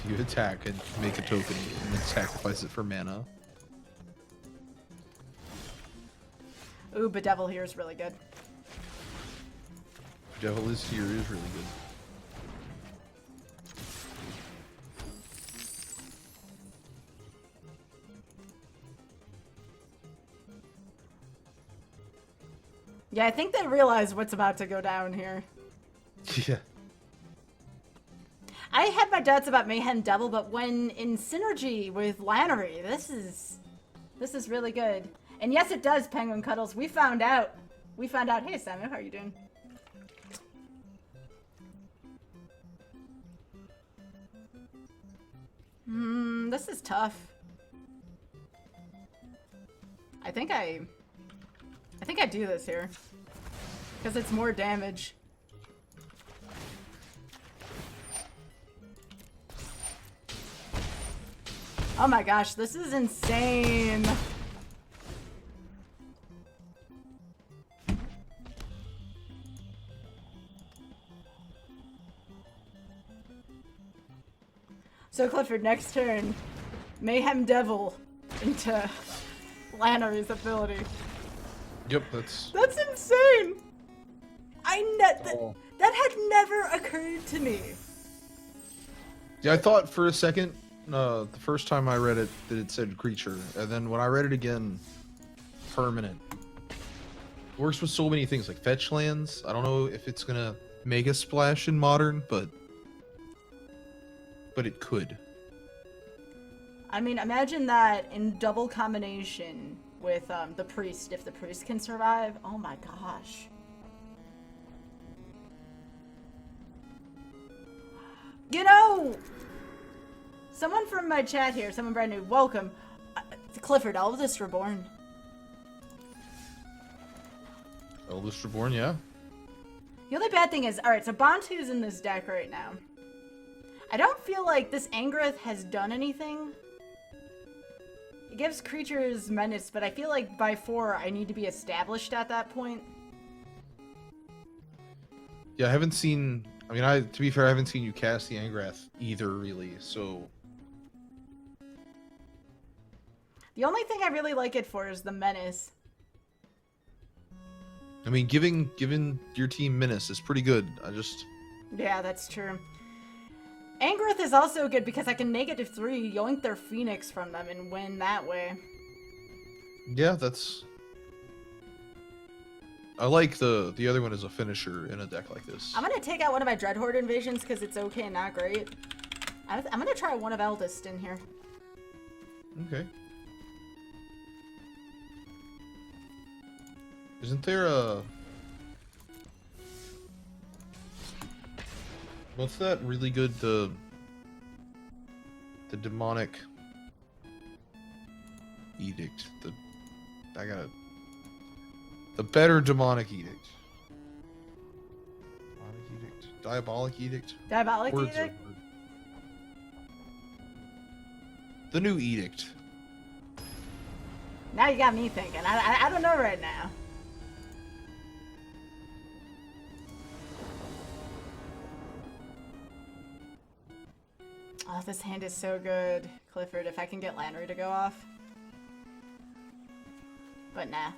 If you attack and make a token and then sacrifice it for mana. Ooh, but Devil here is really good. Devil is here is really good. Yeah, I think they realize what's about to go down here. Yeah. I had my doubts about Mayhem Devil, but when in synergy with Lannery, this is really good. And yes, it does, Penguin Cuddles. We found out. Hey, Samu, how are you doing? This is tough. I think I do this here. Because it's more damage. Oh my gosh, this is insane. So Clifford, next turn, Mayhem Devil into Lannery's ability. Yep, that's insane. That had never occurred to me. Yeah, I thought for a second, the first time I read it, that it said creature, and then when I read it again, permanent. Works with so many things like fetch lands. I don't know if it's gonna make a splash in modern, but it could. I mean, imagine that in double combination with the priest, if the priest can survive. Oh my gosh. You know, someone from my chat here, someone brand new, welcome. Clifford, Eldest Reborn. Eldest Reborn, yeah. The only bad thing is, alright, so Bantu's in this deck right now. I don't feel like this Angrath has done anything. It gives creatures menace, but I feel like by 4 I need to be established at that point. Yeah, I haven't seen... I mean, to be fair, I haven't seen you cast the Angrath either, really, so... The only thing I really like it for is the menace. I mean, giving your team menace is pretty good. Yeah, that's true. Angrath is also good because I can -3 yoink their Phoenix from them and win that way. Yeah, that's... I like the other one as a finisher in a deck like this. I'm gonna take out one of my Dreadhorde invasions because it's okay and not great. I'm gonna try one of Eldest in here. Okay. Isn't there a... What's that really good, the demonic edict? The better demonic edict. Diabolic edict? Diabolic Words edict? are hard. The new edict. Now you got me thinking. I don't know right now. Oh, this hand is so good, Clifford, if I can get Lannery to go off. But nah.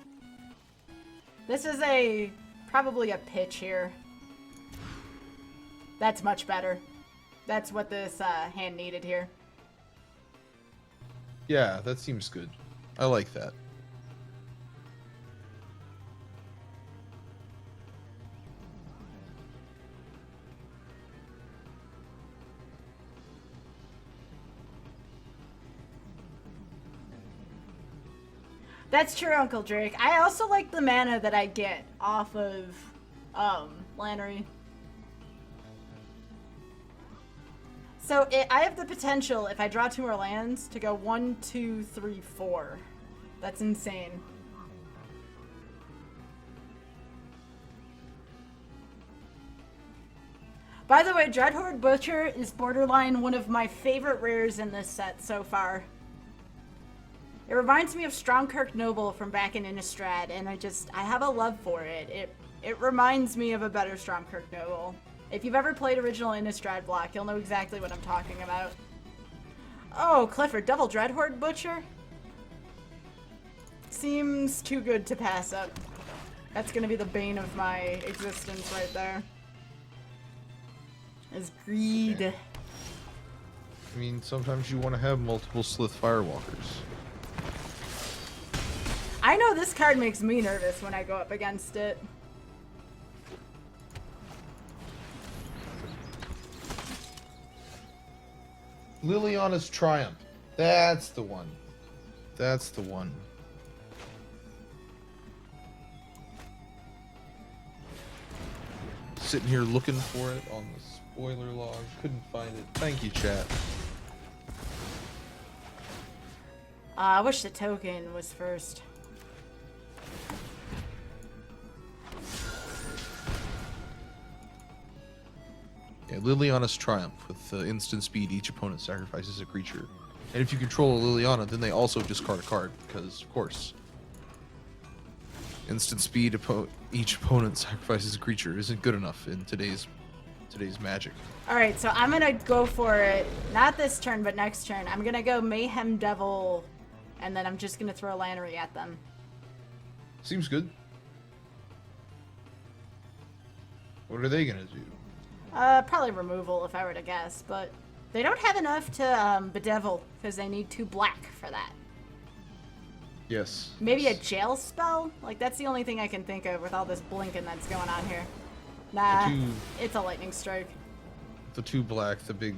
This is probably a pitch here. That's much better. That's what this hand needed here. Yeah, that seems good. I like that. That's true, Uncle Drake. I also like the mana that I get off of Lannery. So I have the potential, if I draw 2 more lands, to go 1, 2, 3, 4. That's insane. By the way, Dreadhorde Butcher is borderline one of my favorite rares in this set so far. It reminds me of Stromkirk Noble from back in Innistrad, and I have a love for it. It reminds me of a better Stromkirk Noble. If you've ever played original Innistrad block, you'll know exactly what I'm talking about. Oh, Clifford, double Dreadhorde Butcher? Seems too good to pass up. That's gonna be the bane of my existence right there. Is greed. Okay. I mean, sometimes you want to have multiple Slith Firewalkers. I know this card makes me nervous when I go up against it. Liliana's Triumph. That's the one. That's the one. Sitting here looking for it on the spoiler log. Couldn't find it. Thank you, chat. I wish the token was first. Yeah, Liliana's Triumph. With instant speed, each opponent sacrifices a creature. And if you control a Liliana, then they also discard a card, because, of course. Instant speed, each opponent sacrifices a creature isn't good enough in today's Magic. Alright, so I'm gonna go for it. Not this turn, but next turn. I'm gonna go Mayhem Devil, and then I'm just gonna throw Lannery at them. Seems good. What are they gonna do? Probably removal if I were to guess, but they don't have enough to bedevil because they need 2 black for that. Yes. Maybe a jail spell? Like, that's the only thing I can think of with all this blinking that's going on here. Nah, it's a lightning strike. The 2 black, the big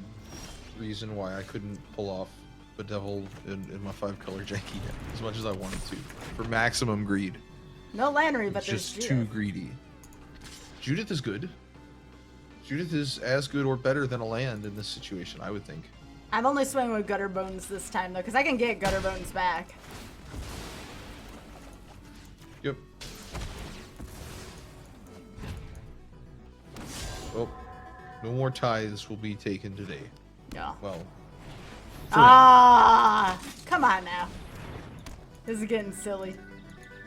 reason why I couldn't pull off Bedevil in my 5-color janky deck as much as I wanted to. For maximum greed. No Lannery, but It's there's just Judith. too greedy. Judith is good. Judith is as good or better than a land in this situation, I would think. I'm only swinging with Gutter Bones this time, though, because I can get Gutter Bones back. Yep. Well, no more tithes will be taken today. Yeah. Well. Ah, come on now. This is getting silly.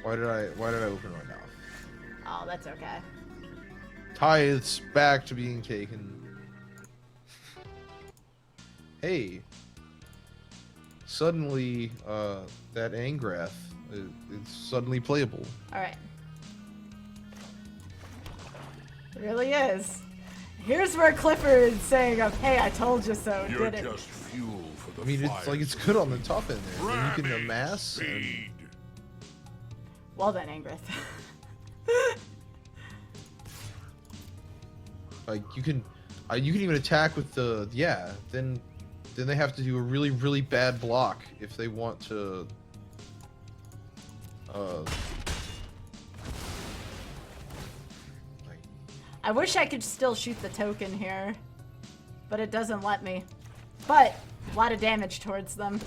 Why did I open my mouth? Oh, that's okay. Tithes back to being taken. Hey. Suddenly, that Angrath, it's suddenly playable. Alright. It really is. Here's where Clifford's saying, hey, I told you so, You're did it? just fuel for the I mean, it's like it's good on the top end there. And you can Ramming amass. And, speed. Well done, Angrath. like you can even attack with the Then they have to do a really, really bad block if they want to. I wish I could still shoot the token here, but it doesn't let me. But a lot of damage towards them.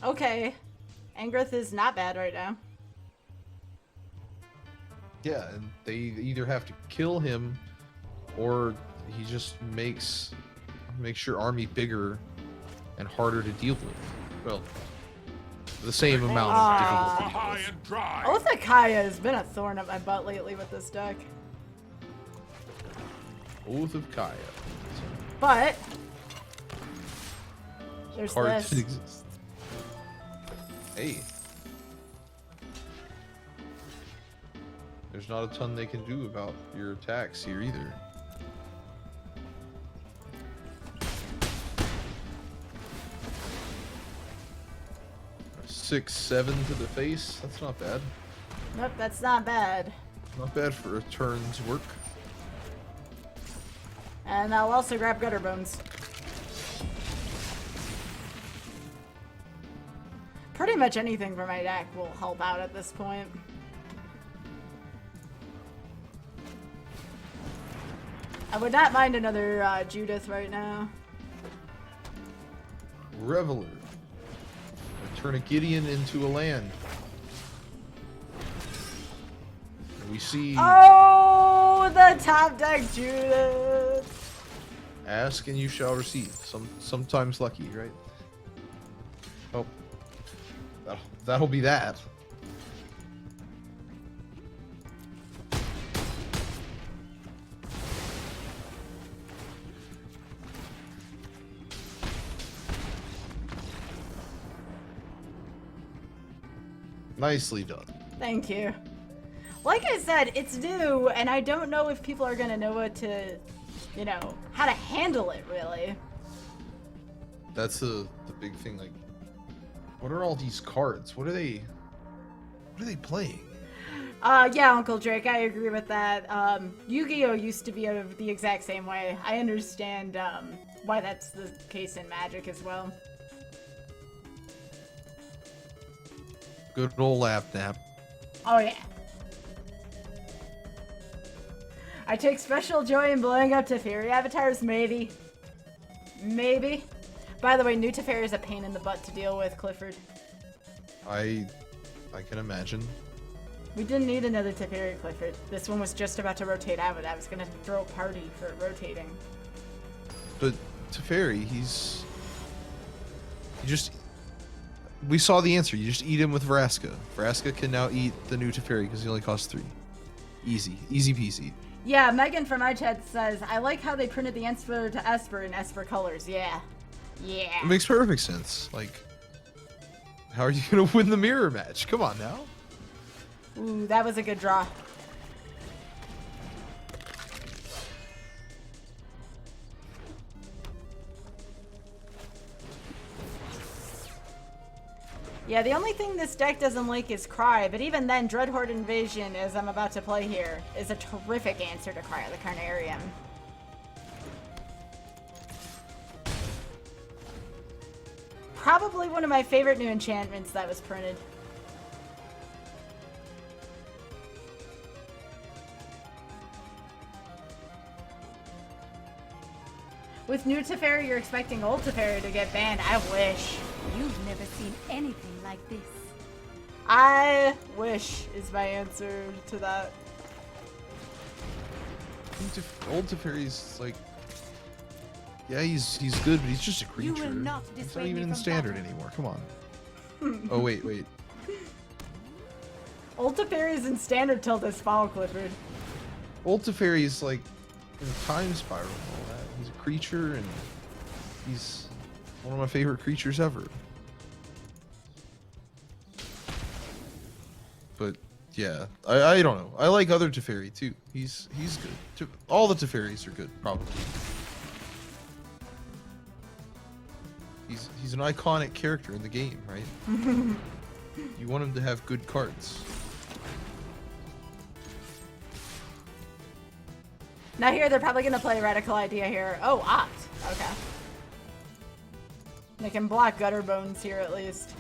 Okay, Angrath is not bad right now. Yeah, and they either have to kill him, or he just makes your army bigger and harder to deal with. Well, the same amount of difficulty. High and dry. Othakaya has been a thorn up my butt lately with this deck. Oath of Kaya. But there's Cards that this. exist. Hey. There's not a ton they can do about your attacks here either. Six, 7 to the face. That's not bad. Nope, that's not bad. Not bad for a turn's work. And I'll also grab Gutter Bones. Pretty much anything from my deck will help out at this point. I would not mind another Judith right now. Reveler. Turn a Gideon into a land. And we see Oh, the top deck Judith. ask and you shall receive. Sometimes lucky, right? Oh. That'll be that. Nicely done. Thank you. Like I said, it's new, and I don't know if people are gonna know what to, how to handle it, really. that's the big thing. Like, what are all these cards? What are they playing? Yeah, Uncle Drake, I agree with that. Yu-Gi-Oh used to be the exact same way. I understand why that's the case in Magic as well. Good old lap nap. Oh yeah. I take special joy in blowing up Teferi avatars, maybe. Maybe. By the way, new Teferi is a pain in the butt to deal with, Clifford. I can imagine. We didn't need another Teferi, Clifford. This one was just about to rotate out, and I was gonna throw a party for it rotating. But Teferi, we saw the answer. You just eat him with Vraska. Vraska can now eat the new Teferi because he only costs 3. Easy peasy. Yeah, Megan from iChat says, I like how they printed the Esper to Esper in Esper colors. Yeah. It makes perfect sense. Like, how are you gonna win the mirror match? Come on now. Ooh, that was a good draw. Yeah, the only thing this deck doesn't like is Cry, but even then, Dreadhorde Invasion, as I'm about to play here, is a terrific answer to Cry of the Carnarium. Probably one of my favorite new enchantments that was printed. With new Teferi, you're expecting old Teferi to get banned. I wish. You've never seen anything like this. I wish is my answer to that. Old Teferi's like, yeah, he's good, but he's just a creature. You will not He's not dissuade even me in from standard battle. anymore. Come on. Oh wait. Old Teferi's in standard till this fall, Clifford. Old Teferi's like in a time spiral and all that. He's a creature, and he's one of my favorite creatures ever. But yeah, I don't know. I like other Teferi too. He's good. All the Teferis are good, probably. He's an iconic character in the game, right? You want him to have good cards. Now here, they're probably going to play a Radical Idea here. Oh, Opt. Okay. They can block Gutter Bones here at least.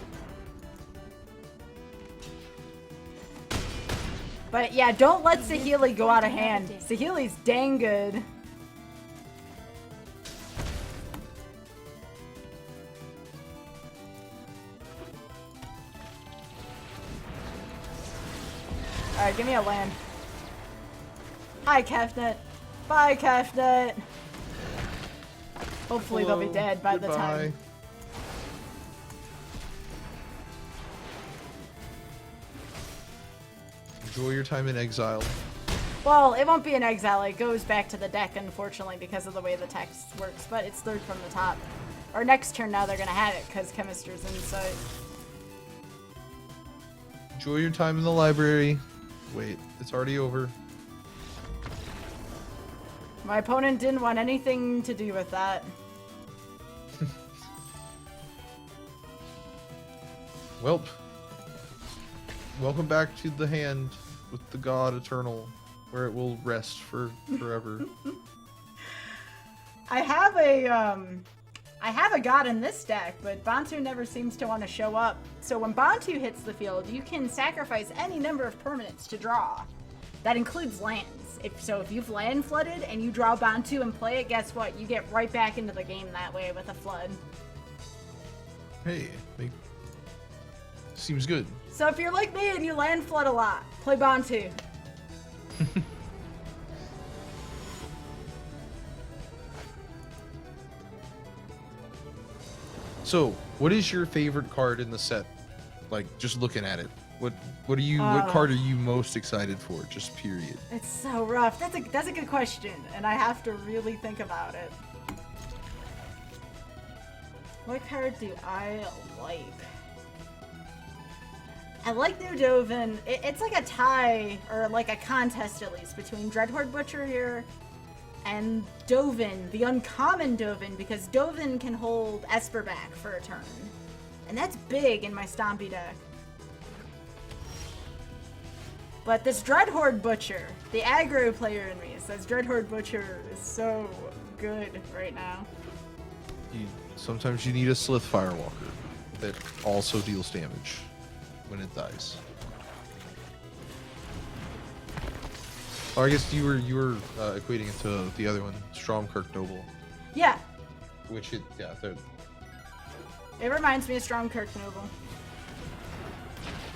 But yeah, don't let Saheeli go out of hand. Saheeli's dang good. Alright, give me a land. Hi, Kefnet. Bye, Kefnet. Hopefully they'll be dead by the time. Enjoy your time in exile. Well, it won't be an exile. It goes back to the deck, unfortunately, because of the way the text works. But it's third from the top. Or next turn now they're going to have it, because Chemister's Insight. Enjoy your time in the library. Wait, it's already over. My opponent didn't want anything to do with that. Welp. Welcome back to the hand with the God Eternal, where it will rest for forever. I have a god in this deck, but Bantu never seems to want to show up. So when Bantu hits the field, you can sacrifice any number of permanents to draw. That includes lands. If you've land flooded and you draw Bantu and play it, guess what? You get right back into the game that way with a flood. Hey, seems good. So if you're like me and you land flood a lot, play Bantu. So, what is your favorite card in the set? Like, just looking at it. What card are you most excited for? Just period. It's so rough. That's a good question, and I have to really think about it. What card do I like? I like New Dovin. It's like a tie, or like a contest at least, between Dreadhorde Butcher here and Dovin, the uncommon Dovin, because Dovin can hold Esper back for a turn. And that's big in my Stompy deck. But this Dreadhorde Butcher, the aggro player in me says Dreadhorde Butcher is so good right now. Sometimes you need a Slith Firewalker that also deals damage when it dies. Oh, I guess you were equating it to the other one, Stromkirk Noble. Yeah, Which it it reminds me of Stromkirk Noble.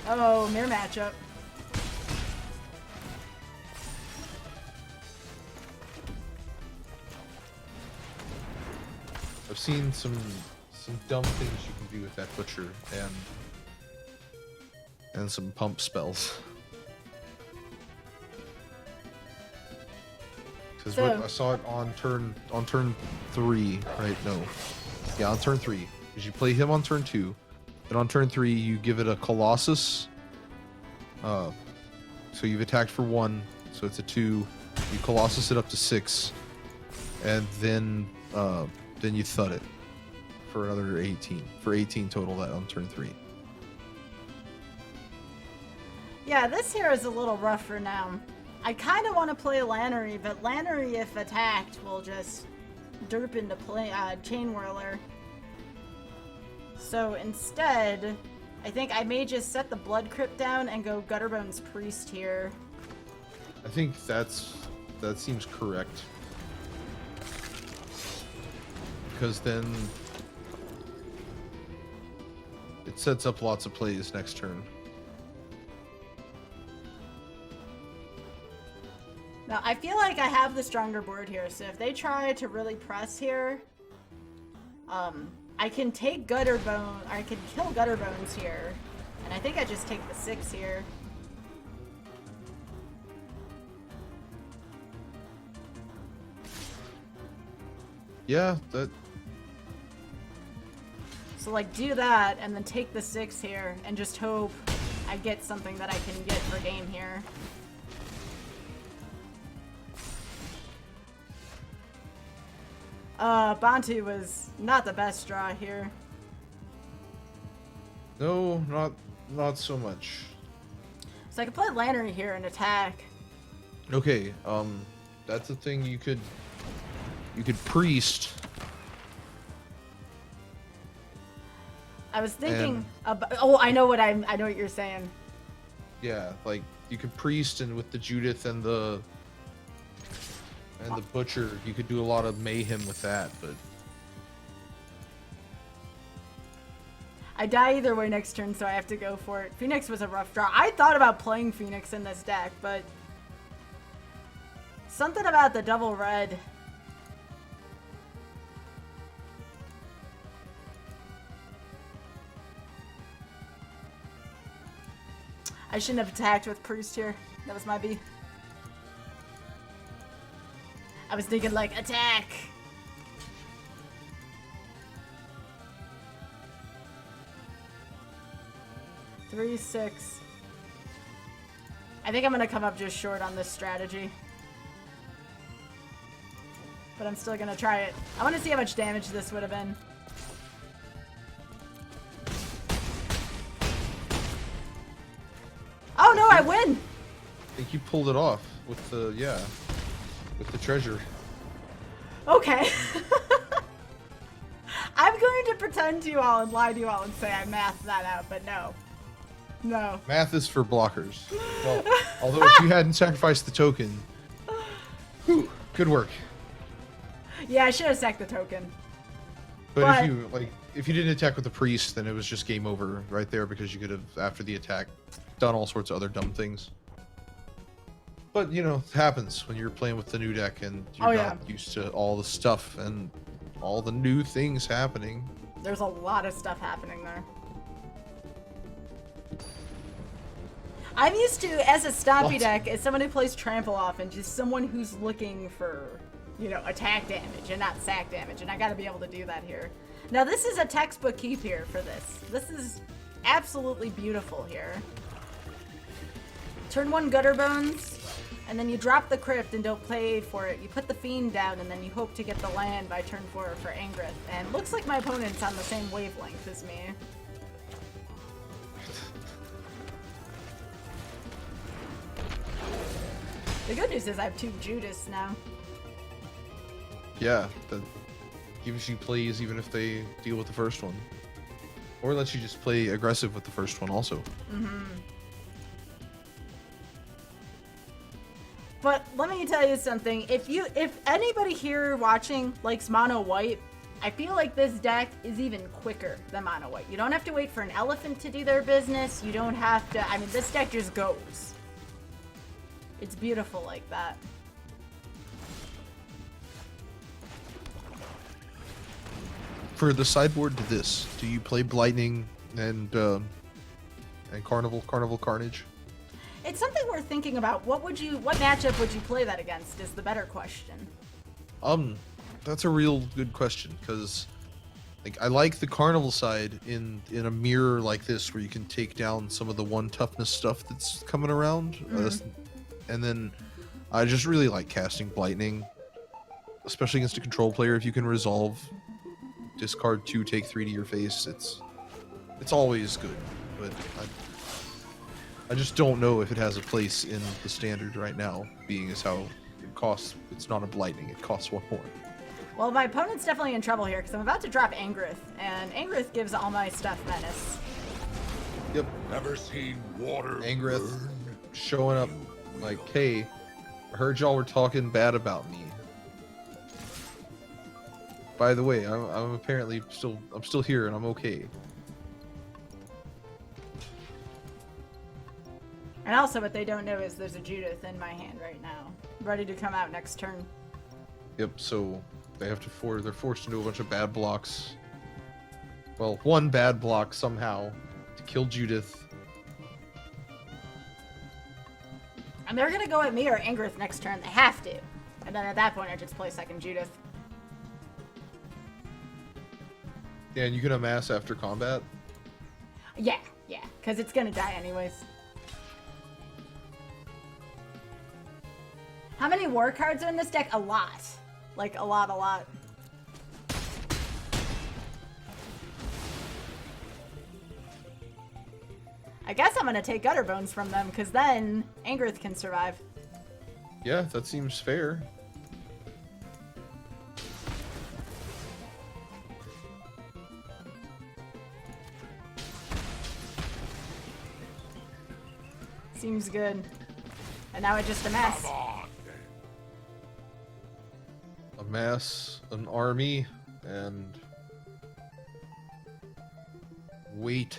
Oh, mirror matchup. I've seen some dumb things you can do with that butcher and some pump spells. Because I saw it on turn 3, right? No, yeah, on turn 3. Because you play him on turn 2, then on turn 3 you give it a Colossus. So you've attacked for 1, so it's a 2. You Colossus it up to 6, and then you thud it for another 18. For 18 total that on turn 3. Yeah, this here is a little rough for now. I kind of want to play Lannery, but Lannery, if attacked, will just derp into play Chain Whirler. So instead, I think I may just set the Blood Crypt down and go Gutterbones Priest here. I think that seems correct. Because then it sets up lots of plays next turn. Now, I feel like I have the stronger board here, so if they try to really press here, I can take Gutterbone, I can kill Gutterbones here, and I think I just take the 6 here. Yeah, that. So, like, do that, and then take the 6 here, and just hope I get something that I can get for game here. Bantu was not the best draw here. No, not so much. So I could play Lannery here and attack. Okay, that's the thing you could priest. I was thinking oh, I know what you're saying. Yeah, like you could priest, and with the Judith and the butcher, you could do a lot of mayhem with that, but I die either way next turn, so I have to go for it. Phoenix was a rough draw. I thought about playing Phoenix in this deck, but something about the double red. I shouldn't have attacked with Priest here. That was my B. I was thinking, like, attack! Three, 6. I think I'm gonna come up just short on this strategy. But I'm still gonna try it. I wanna see how much damage this would have been. Oh no, I win! I think you pulled it off with the treasure. Okay. I'm going to pretend to you all and lie to you all and say I mathed that out, but no. No. Math is for blockers. Well, although if you hadn't sacrificed the token, whew, good work. Yeah, I should have sacked the token. But if you didn't attack with the priest, then it was just game over right there, because you could have, after the attack, done all sorts of other dumb things. But, you know, it happens when you're playing with the new deck and you're not used to all the stuff and all the new things happening. There's a lot of stuff happening there. I'm used to, as a Stompy deck, as someone who plays Trample often, just someone who's looking for, you know, attack damage and not sack damage, and I gotta be able to do that here. Now, this is a textbook keep here for this. This is absolutely beautiful here. Turn 1 Gutterbones. And then you drop the Crypt and don't play for it. You put the Fiend down, and then you hope to get the land by turn 4 for Angrith. And looks like my opponent's on the same wavelength as me. The good news is I have 2 Judas now. Yeah, that gives you plays even if they deal with the first one. Or lets you just play aggressive with the first one also. But let me tell you something. If anybody here watching likes mono white, I feel like this deck is even quicker than mono white. You don't have to wait for an elephant to do their business. You don't have to. I mean, this deck just goes. It's beautiful like that. For the sideboard to this, do you play Blightning and Carnival Carnage? It's something we're thinking about. What matchup would you play that against is the better question. That's a real good question, because like I like the Carnival side in a mirror like this where you can take down some of the 1 toughness stuff that's coming around. And then I just really like casting Blightning, especially against a control player. If you can resolve, discard 2, take 3 to your face, it's always good. But I just don't know if it has a place in the standard right now, being as how it costs. It's not a Blightning, it costs 1 more. Well, my opponent's definitely in trouble here because I'm about to drop Angrith, and Angrith gives all my stuff menace. Yep. Never seen water Angrith burn. showing up like, hey, I heard y'all were talking bad about me. By the way, I'm apparently still here and I'm okay. And also what they don't know is there's a Judith in my hand right now, ready to come out next turn. Yep, so they have to they're forced into a bunch of bad blocks. Well, 1 bad block somehow to kill Judith. And they're gonna go at me or Angrith next turn. They have to. And then at that point I just play second Judith. Yeah, and you can amass after combat. Yeah, because it's gonna die anyways. How many war cards are in this deck? A lot. Like, a lot. I guess I'm gonna take Gutter Bones from them, because then Angrith can survive. Yeah, that seems fair. Seems good. And now I just amass. Come on. Amass an army and wait.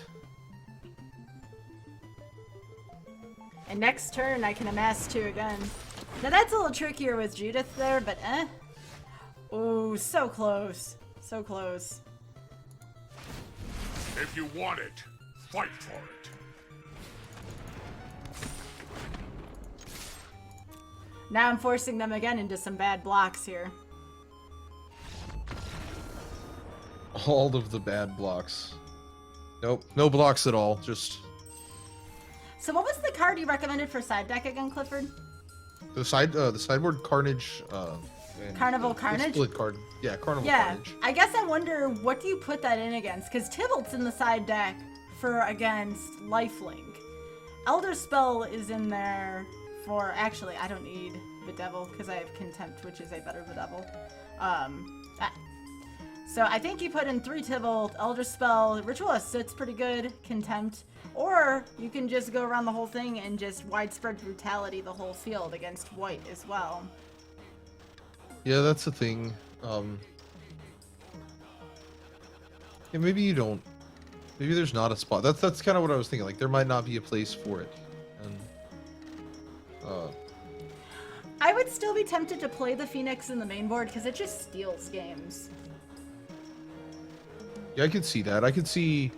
And next turn I can amass 2 again. Now that's a little trickier with Judith there, but Oh, so close. So close. If you want it, fight for it. Now I'm forcing them again into some bad blocks here. All of the bad blocks. Nope, no blocks at all. Just So what was the card you recommended for side deck again, Clifford? the sideboard Carnage. And Carnival the Carnage? Split card. Yeah, Carnival Yeah, Carnage. I guess I wonder what do you put that in against? Because Tybalt's in the side deck for against Lifelink. Elder Spell is in there for actually I don't need Bedevil because I have Contempt, which is a better Bedevil. So I think you put in 3 Tybalt, Elder Spell, Ritualist sits pretty good, Contempt, or you can just go around the whole thing and just widespread brutality the whole field against white as well. Yeah, that's the thing. Yeah, maybe you don't. Maybe there's not a spot. That's kind of what I was thinking. Like there might not be a place for it. And I would still be tempted to play the Phoenix in the main board because it just steals games. yeah, I could see that. I could see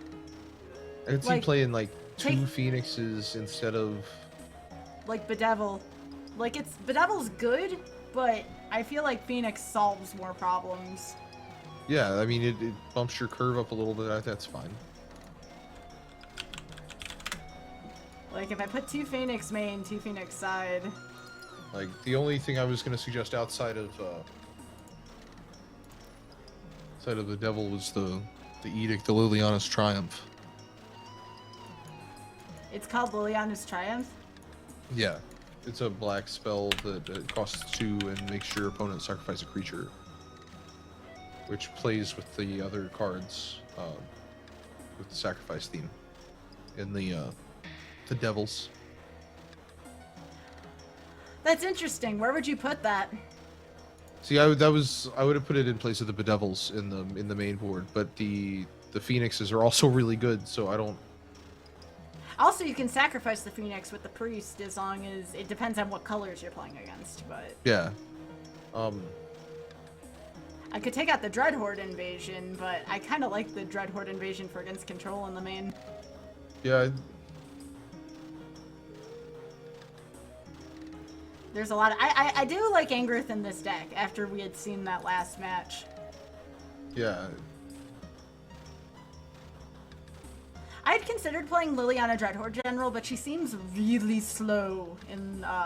Like, playing like 2 take- Phoenixes instead of. Like Bedevil. Like Bedevil's good, but I feel like Phoenix solves more problems. Yeah, I mean it bumps your curve up a little bit. That's fine. Like if I put 2 Phoenix main, 2 Phoenix side, Like, the only thing I was going to suggest outside of the devil was the edict, the Liliana's Triumph. It's called Liliana's Triumph. Yeah, it's a black spell that costs 2 and makes your opponent sacrifice a creature, which plays with the other cards with the sacrifice theme in the devils. That's interesting. Where would you put that? See, I would have put it in place of the bedevils in the main board, but the phoenixes are also really good, so I don't. Also, you can sacrifice the Phoenix with the Priest as long as it depends on what colors you're playing against. But Yeah. I could take out the Dreadhorde Invasion, but I kind of like the Dreadhorde Invasion for against control in the main. Yeah. There's a lot of I do like Angrith in this deck after we had seen that last match. Yeah. I had considered playing Liliana Dreadhorde General, but she seems really slow in